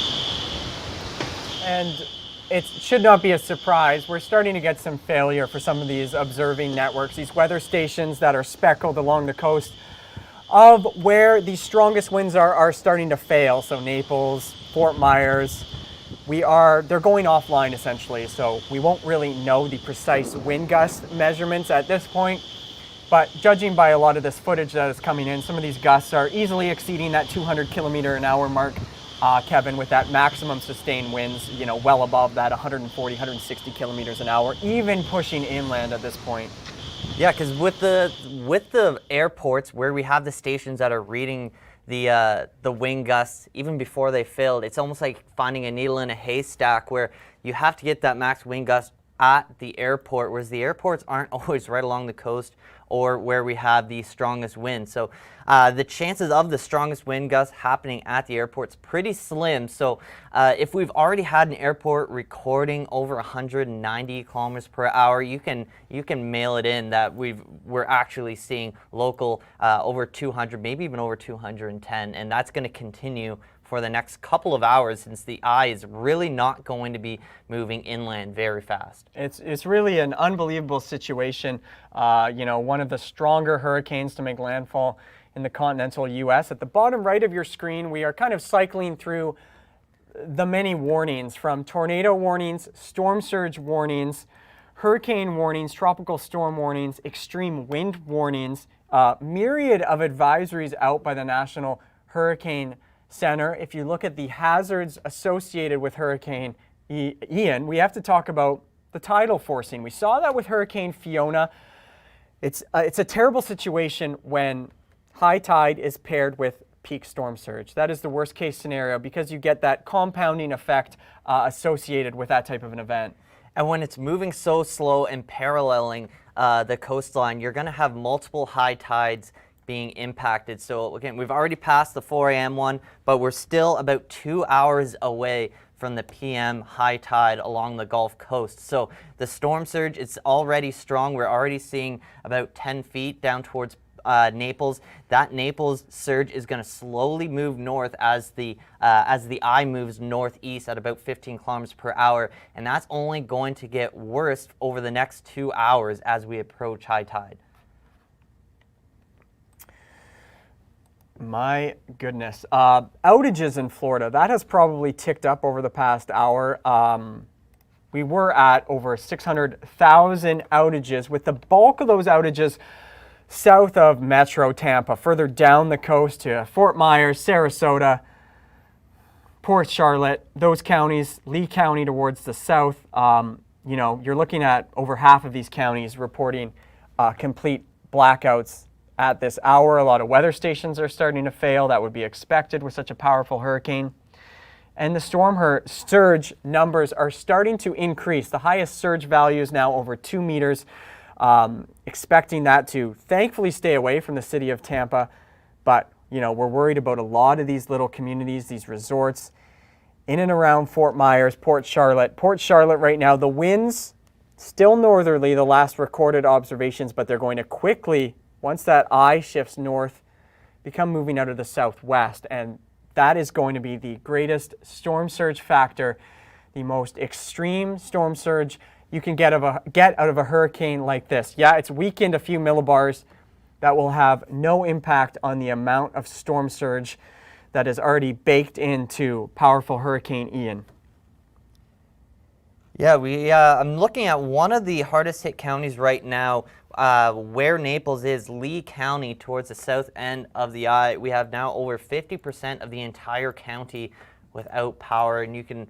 S1: And it should not be a surprise. We're starting to get some failure for some of these observing networks, these weather stations that are speckled along the coast of where the strongest winds are starting to fail. So Naples, Fort Myers, they're going offline essentially. So we won't really know the precise wind gust measurements at this point. But judging by a lot of this footage that is coming in, some of these gusts are easily exceeding that 200 kilometer an hour mark, Kevin, with that maximum sustained winds, well above that 140, 160 kilometers an hour, even pushing inland at this point.
S3: Yeah, because with the airports where we have the stations that are reading the wind gusts even before they failed, it's almost like finding a needle in a haystack where you have to get that max wind gust at the airport, whereas the airports aren't always right along the coast or where we have the strongest winds. So the chances of the strongest wind gusts happening at the airport's pretty slim. So if we've already had an airport recording over 190 kilometers per hour, you can mail it in that we're actually seeing local over 200, maybe even over 210, and that's going to continue for the next couple of hours since the eye is really not going to be moving inland very fast.
S1: It's really an unbelievable situation. One of the stronger hurricanes to make landfall in the continental U.S. At the bottom right of your screen, we are kind of cycling through the many warnings, from tornado warnings, storm surge warnings, hurricane warnings, tropical storm warnings, extreme wind warnings, myriad of advisories out by the National Hurricane Center. If you look at the hazards associated with Hurricane Ian, we have to talk about the tidal forcing. We saw that with Hurricane Fiona. It's a terrible situation when high tide is paired with peak storm surge. That is the worst case scenario because you get that compounding effect associated with that type of an event.
S3: And when it's moving so slow and paralleling the coastline, you're going to have multiple high tides being impacted. So again, we've already passed the 4 a.m. one, but we're still about 2 hours away from the PM high tide along the Gulf Coast. So the storm surge, it's already strong. We're already seeing about 10 feet down towards Naples. That Naples surge is going to slowly move north as the eye moves northeast at about 15 kilometers per hour, and that's only going to get worse over the next 2 hours as we approach high tide.
S1: My goodness. Outages in Florida, that has probably ticked up over the past hour. We were at over 600,000 outages, with the bulk of those outages south of Metro Tampa, further down the coast to Fort Myers, Sarasota, Port Charlotte, those counties, Lee County towards the south. You're looking at over half of these counties reporting complete blackouts at this hour. A lot of weather stations are starting to fail. That would be expected with such a powerful hurricane. And the storm surge numbers are starting to increase. The highest surge value is now over 2 meters. Expecting that to thankfully stay away from the city of Tampa. But, we're worried about a lot of these little communities, these resorts in and around Fort Myers, Port Charlotte. Port Charlotte right now, the winds still northerly, the last recorded observations, but they're going to quickly, once that eye shifts north, become moving out of the southwest. And that is going to be the greatest storm surge factor, the most extreme storm surge you can get out of a hurricane like this. Yeah, it's weakened a few millibars. That will have no impact on the amount of storm surge that is already baked into powerful Hurricane Ian.
S3: Yeah, I'm looking at one of the hardest hit counties right now, where Naples is, Lee County, towards the south end of the eye. We have now over 50% of the entire county without power, and you can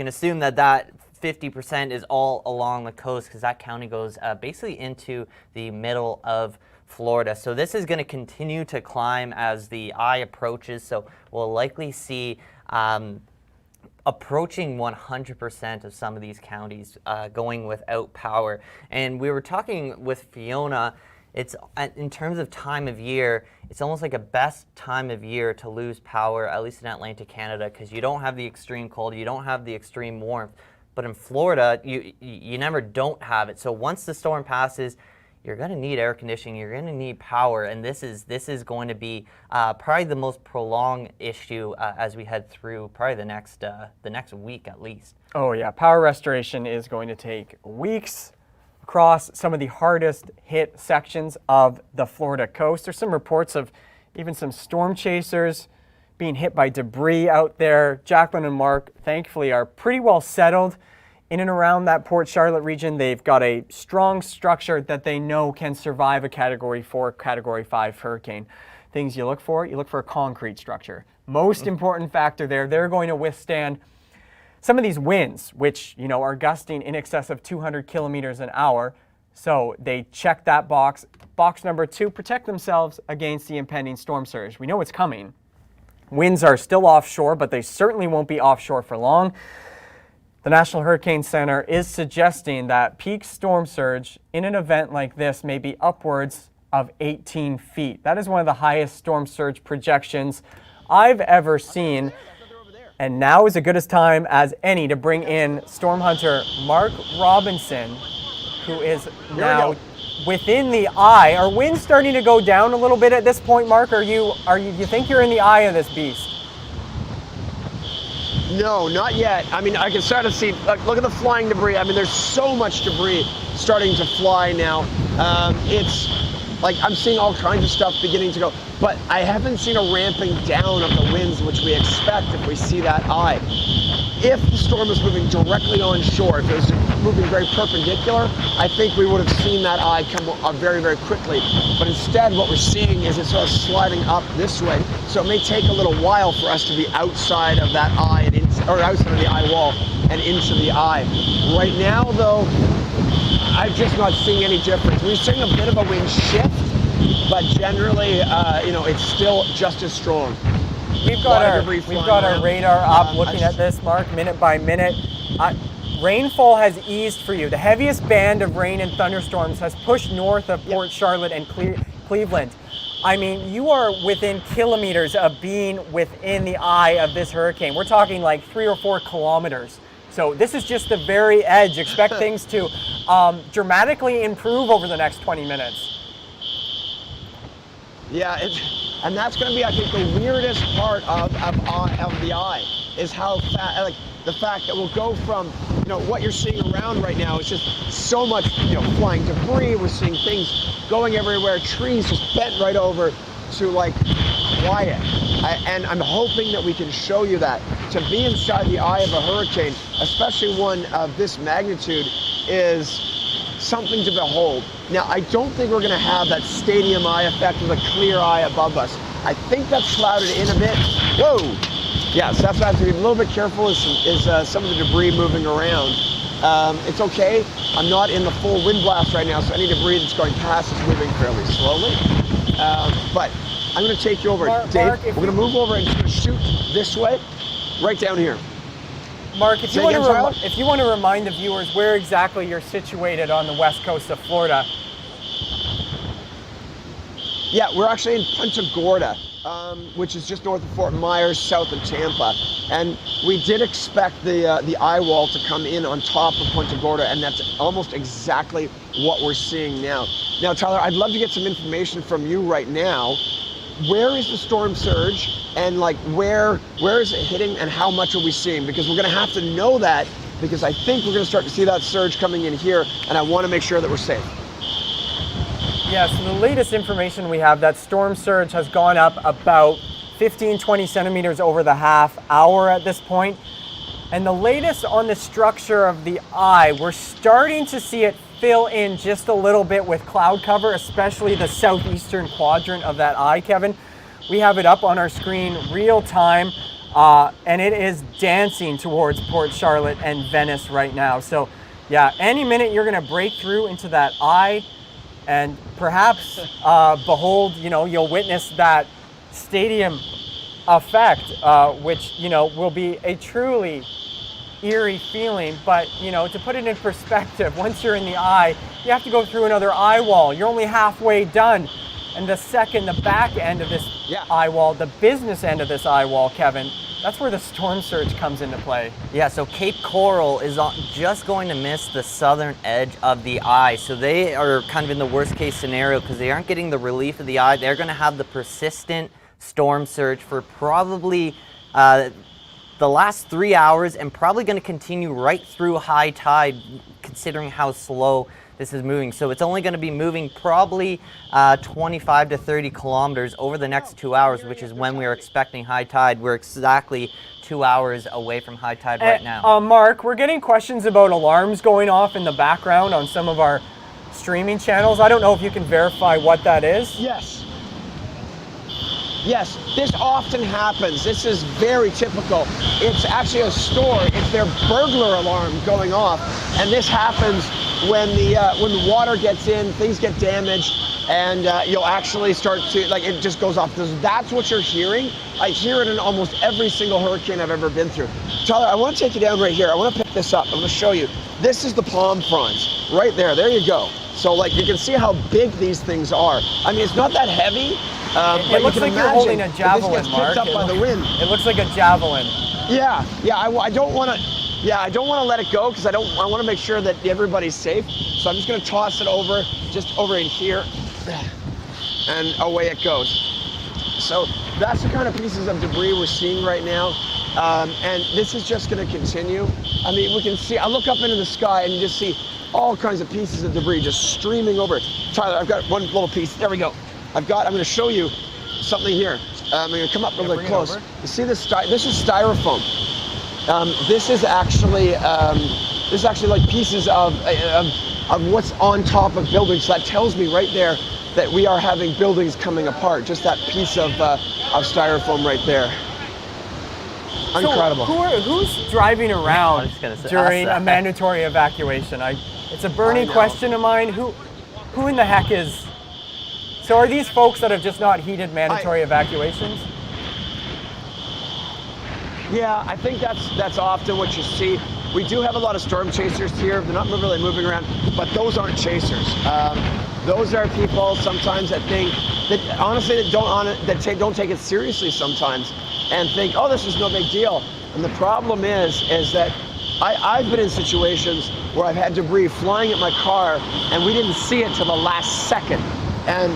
S3: assume that 50% is all along the coast because that county goes basically into the middle of Florida. So this is going to continue to climb as the eye approaches. So we'll likely see approaching 100% of some of these counties going without power. And we were talking with Fiona, it's in terms of time of year, it's almost like a best time of year to lose power, at least in Atlantic Canada, because you don't have the extreme cold, you don't have the extreme warmth. But in Florida, you never don't have it. So once the storm passes, you're going to need air conditioning, you're going to need power, and this is going to be probably the most prolonged issue as we head through probably the next week at least.
S1: Oh yeah, power restoration is going to take weeks across some of the hardest hit sections of the Florida coast. There's some reports of even some storm chasers being hit by debris out there. Jacqueline and Mark, thankfully, are pretty well settled in and around that Port Charlotte region. They've got a strong structure that they know can survive a Category 4, Category 5 hurricane. Things you look for a concrete structure. Most important factor there, they're going to withstand some of these winds, which are gusting in excess of 200 kilometers an hour. So they check that box. Box number 2, protect themselves against the impending storm surge. We know it's coming. Winds are still offshore, but they certainly won't be offshore for long. The National Hurricane Center is suggesting that peak storm surge in an event like this may be upwards of 18 feet. That is one of the highest storm surge projections I've ever seen. And now is as good a time as any to bring in storm hunter Mark Robinson, who is now within the eye. Are winds starting to go down a little bit at this point, Mark? You think you're in the eye of this beast?
S5: No, not yet. I mean, I can start to see, look at the flying debris. I mean, there's so much debris starting to fly now. It's like I'm seeing all kinds of stuff beginning to go, but I haven't seen a ramping down of the winds, which we expect if we see that eye. if the storm was moving directly onshore, if it was moving very perpendicular, I think we would have seen that eye come up very, very quickly. But instead, what we're seeing is it's sort of sliding up this way. So it may take a little while for us to be outside of that eye and or outside of the eye wall and into the eye. Right now, though, I'm just not seeing any difference. We're seeing a bit of a wind shift, but generally, it's still just as strong.
S1: We've got our radar up, looking at this, Mark, minute by minute. Rainfall has eased for you. The heaviest band of rain and thunderstorms has pushed north of Port Charlotte and Cleveland. I mean, you are within kilometers of being within the eye of this hurricane. We're talking like 3 or 4 kilometers. So this is just the very edge. Expect things to dramatically improve over the next 20 minutes.
S5: Yeah, and that's going to be, I think, the weirdest part of the eye is how the fact that we'll go from, what you're seeing around right now is just so much, flying debris. We're seeing things going everywhere, trees just bent right over to like quiet. And I'm hoping that we can show you that. To be inside the eye of a hurricane, especially one of this magnitude, is something to behold. Now, I don't think we're going to have that stadium eye effect with a clear eye above us. I think that's clouded in a bit. Whoa! Yeah, so that's why I have to be a little bit careful is some of the debris moving around. It's okay. I'm not in the full wind blast right now, so any debris that's going past is moving fairly slowly. But I'm going to take you over. Dave, we're going to move over and shoot this way, right down here.
S1: Mark, if you want to remind the viewers where exactly you're situated on the west coast of Florida.
S5: Yeah, we're actually in Punta Gorda, which is just north of Fort Myers, south of Tampa. And we did expect the eye wall to come in on top of Punta Gorda, and that's almost exactly what we're seeing now. Now, Tyler, I'd love to get some information from you right now. Where is the storm surge, and where is it hitting, and how much are we seeing? Because we're going to have to know that, because I think we're going to start to see that surge coming in here, and I want to make sure that we're safe.
S1: Yeah, so the latest information we have, that storm surge has gone up about 15-20 centimeters over the half hour at this point. And the latest on the structure of the eye, we're starting to see it fill in just a little bit with cloud cover, especially the southeastern quadrant of that eye, Kevin. We have it up on our screen real time, and it is dancing towards Port Charlotte and Venice right now. So yeah, any minute you're gonna break through into that eye, and perhaps behold, you'll witness that stadium effect, which, will be a truly eerie feeling. But, to put it in perspective, once you're in the eye, you have to go through another eye wall. You're only halfway done. And the back end of this eye wall, the business end of this eye wall, Kevin, that's where the storm surge comes into play.
S3: Yeah, so Cape Coral is just going to miss the southern edge of the eye. So they are kind of in the worst case scenario because they aren't getting the relief of the eye. They're going to have the persistent storm surge for probably the last 3 hours, and probably going to continue right through high tide, considering how slow this is moving. So it's only going to be moving probably 25 to 30 kilometers over the next 2 hours, which is when we are expecting high tide. We're exactly 2 hours away from high tide right now.
S1: Mark, we're getting questions about alarms going off in the background on some of our streaming channels. I don't know if you can verify what that is.
S5: Yes, this often happens. This is very typical. It's actually a store. It's their burglar alarm going off, and this happens when the water gets in, things get damaged, and you'll actually start to, it just goes off. That's what you're hearing. I hear it in almost every single hurricane I've ever been through. Tyler, I want to take you down right here. I want to pick this up. I'm going to show you. This is the palm fronds right there. There you go. So you can see how big these things are. I mean, it's not that heavy.
S1: It looks like you're holding a javelin, Mark.
S5: Up by the wind.
S1: It looks like a javelin.
S5: Yeah. I don't want to. Yeah, I don't want to let it go because I want to make sure that everybody's safe. So I'm just going to toss it over, just over in here, and away it goes. So that's the kind of pieces of debris we're seeing right now, and this is just going to continue. I mean, we can see. I look up into the sky and you just see all kinds of pieces of debris just streaming over. Tyler, I've got one little piece. There we go. I'm going to show you something here. I'm going to come up really close. You see this? This is styrofoam. This is actually like pieces of what's on top of buildings. So that tells me right there that we are having buildings coming apart. Just that piece of styrofoam right there. Incredible.
S1: So who's driving around
S3: I was gonna say,
S1: during
S3: ask
S1: a
S3: that.
S1: mandatory evacuation? It's a burning
S5: know.
S1: question of mine. Who in the heck is? So are these folks that have just not heeded mandatory evacuations?
S5: Yeah, I think that's often what you see. We do have a lot of storm chasers here. They're not really moving around, but those aren't chasers. Those are people sometimes that think that honestly don't take it seriously sometimes, and think, oh, this is no big deal. And the problem is that I've been in situations where I've had debris flying at my car, and we didn't see it till the last second. And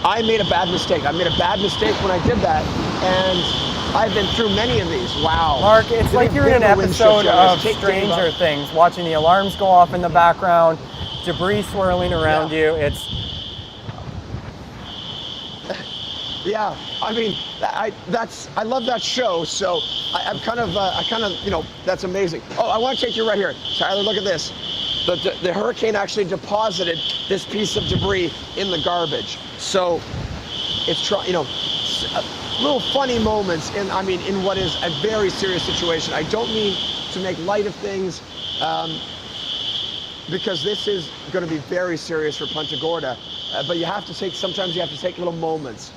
S5: I made a bad mistake. I made a bad mistake when I did that, and I've been through many of these. Wow.
S1: Mark, it's like you're in an episode of Stranger Things, watching the alarms go off in the background, debris swirling around you.
S5: Yeah, I mean, I love that show. So I kind of, that's amazing. Oh, I want to take you right here, Tyler. Look at this. The hurricane actually deposited this piece of debris in the garbage. So it's little funny moments in what is a very serious situation. I don't mean to make light of things, because this is going to be very serious for Punta Gorda. But sometimes you have to take little moments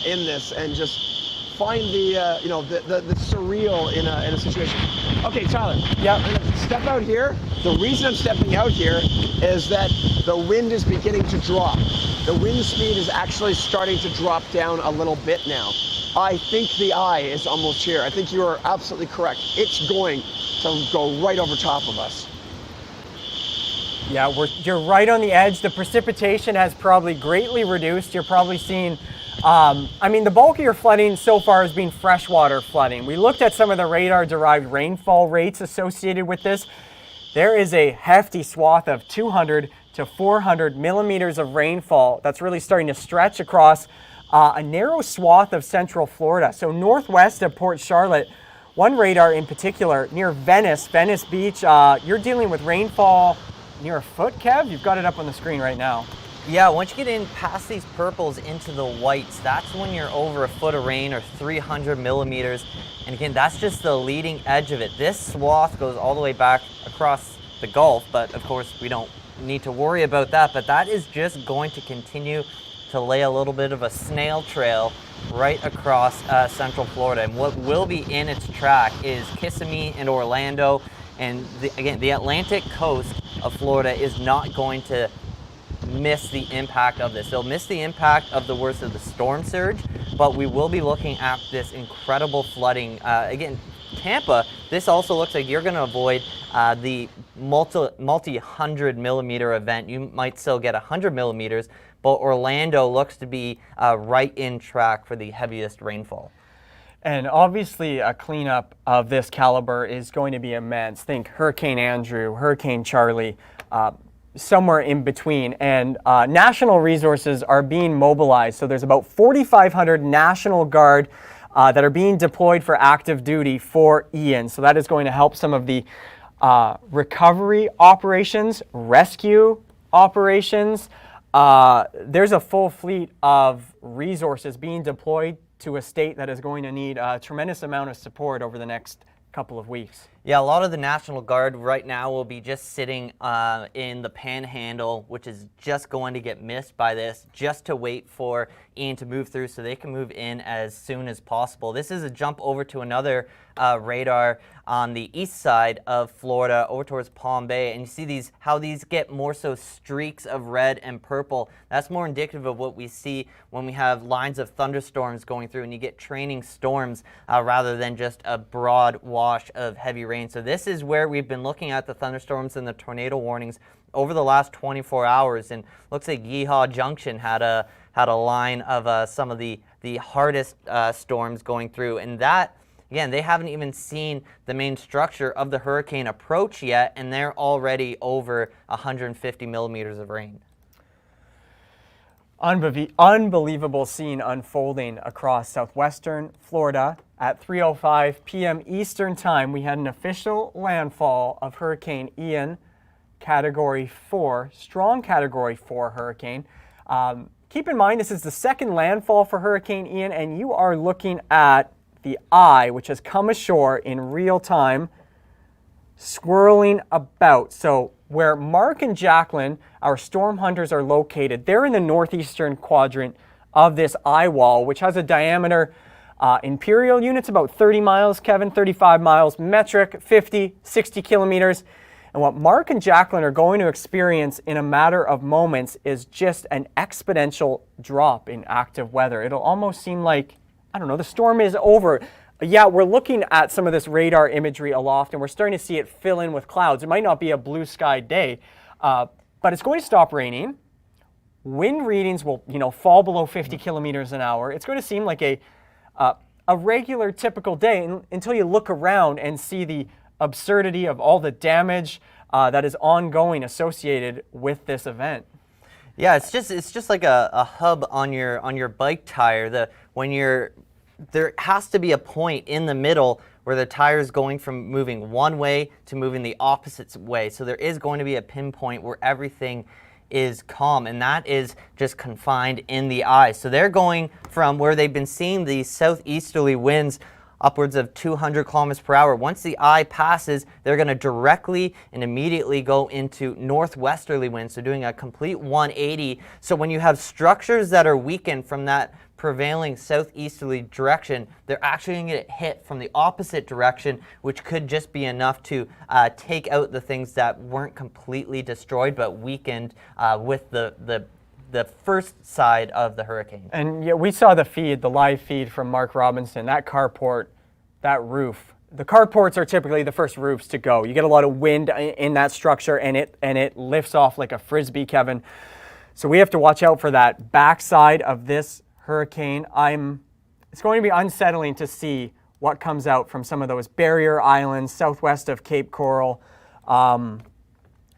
S5: in this and just find the surreal in a situation. Okay, Tyler.
S1: Yeah.
S5: I'm gonna step out here. The reason I'm stepping out here is that the wind is beginning to drop. The wind speed is actually starting to drop down a little bit now. I think the eye is almost here. I think you are absolutely correct. It's going to go right over top of us.
S1: Yeah, you're right on the edge. The precipitation has probably greatly reduced. You're probably seeing, the bulk of your flooding so far has been freshwater flooding. We looked at some of the radar-derived rainfall rates associated with this. There is a hefty swath of 200 to 400 millimeters of rainfall that's really starting to stretch across a narrow swath of central Florida. So northwest of Port Charlotte, one radar in particular near Venice Beach, you're dealing with rainfall near a foot, Kev? You've got it up on the screen right now.
S3: Yeah, once you get in past these purples into the whites, that's when you're over a foot of rain or 300 millimeters. And again, that's just the leading edge of it. This swath goes all the way back across the Gulf, but of course we don't need to worry about that. But that is just going to continue to lay a little bit of a snail trail right across central Florida. And what will be in its track is Kissimmee and Orlando. And again, the Atlantic coast of Florida is not going to miss the impact of this. They'll miss the impact of the worst of the storm surge, but we will be looking at this incredible flooding. Again, Tampa, this also looks like you're going to avoid the multi-hundred millimeter event. You might still get 100 millimeters, but Orlando looks to be right in track for the heaviest rainfall.
S1: And obviously a cleanup of this caliber is going to be immense. Think Hurricane Andrew, Hurricane Charlie, somewhere in between. And national resources are being mobilized. So there's about 4,500 National Guard that are being deployed for active duty for Ian. So that is going to help some of the recovery operations, rescue operations. There's a full fleet of resources being deployed to a state that is going to need a tremendous amount of support over the next couple of weeks.
S3: Yeah, a lot of the National Guard right now will be just sitting in the Panhandle, which is just going to get missed by this, just to wait for Ian to move through so they can move in as soon as possible. This is a jump over to another radar on the east side of Florida over towards Palm Bay, and you see how these get more so streaks of red and purple. That's more indicative of what we see when we have lines of thunderstorms going through and you get training storms rather than just a broad wash of heavy rain. So this is where we've been looking at the thunderstorms and the tornado warnings over the last 24 hours, and looks like Yeehaw Junction had a line of some of the hardest storms going through, and that, again, they haven't even seen the main structure of the hurricane approach yet, and they're already over 150 millimeters of rain.
S1: Unbelievable scene unfolding across southwestern Florida at 3:05 p.m. Eastern Time. We had an official landfall of Hurricane Ian, Category 4, strong Category 4 hurricane. Keep in mind, this is the second landfall for Hurricane Ian, and you are looking at the eye, which has come ashore in real time, swirling about. So where Mark and Jacqueline, our storm hunters, are located, they're in the northeastern quadrant of this eye wall, which has a diameter, imperial units, about 30 miles, Kevin, 35 miles, metric, 50, 60 kilometers. And what Mark and Jacqueline are going to experience in a matter of moments is just an exponential drop in active weather. It'll almost seem like, I don't know, the storm is over. Yeah, we're looking at some of this radar imagery aloft, and we're starting to see it fill in with clouds. It might not be a blue sky day, but it's going to stop raining. Wind readings will, fall below 50 kilometers an hour. It's going to seem like a regular, typical day until you look around and see the absurdity of all the damage that is ongoing associated with this event.
S3: Yeah, it's just like a hub on your bike tire. There has to be a point in the middle where the tire is going from moving one way to moving the opposite way. So there is going to be a pinpoint where everything is calm, and that is just confined in the eye. So they're going from where they've been seeing these southeasterly winds upwards of 200 kilometers per hour. Once the eye passes, they're going to directly and immediately go into northwesterly winds, so doing a complete 180. So when you have structures that are weakened from that prevailing southeasterly direction, they're actually going to get hit from the opposite direction, which could just be enough to take out the things that weren't completely destroyed but weakened with the first side of the hurricane.
S1: And yeah, we saw the live feed from Mark Robinson. That carport, that roof. The carports are typically the first roofs to go. You get a lot of wind in that structure, and it lifts off like a frisbee, Kevin. So we have to watch out for that backside of this hurricane. It's going to be unsettling to see what comes out from some of those barrier islands southwest of Cape Coral,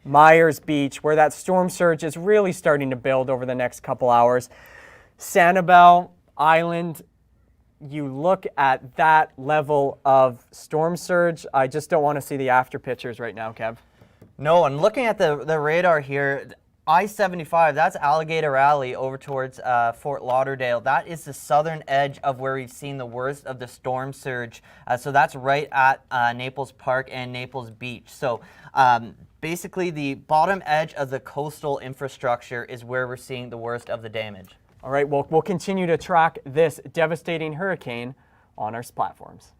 S1: Myers Beach, where that storm surge is really starting to build over the next couple hours. Sanibel Island, you look at that level of storm surge, I just don't want to see the after pictures right now, Kev.
S3: No, and looking at the radar here, I-75, that's Alligator Alley over towards Fort Lauderdale. That is the southern edge of where we've seen the worst of the storm surge. So that's right at Naples Park and Naples Beach. So basically the bottom edge of the coastal infrastructure is where we're seeing the worst of the damage.
S1: All right, we'll continue to track this devastating hurricane on our platforms.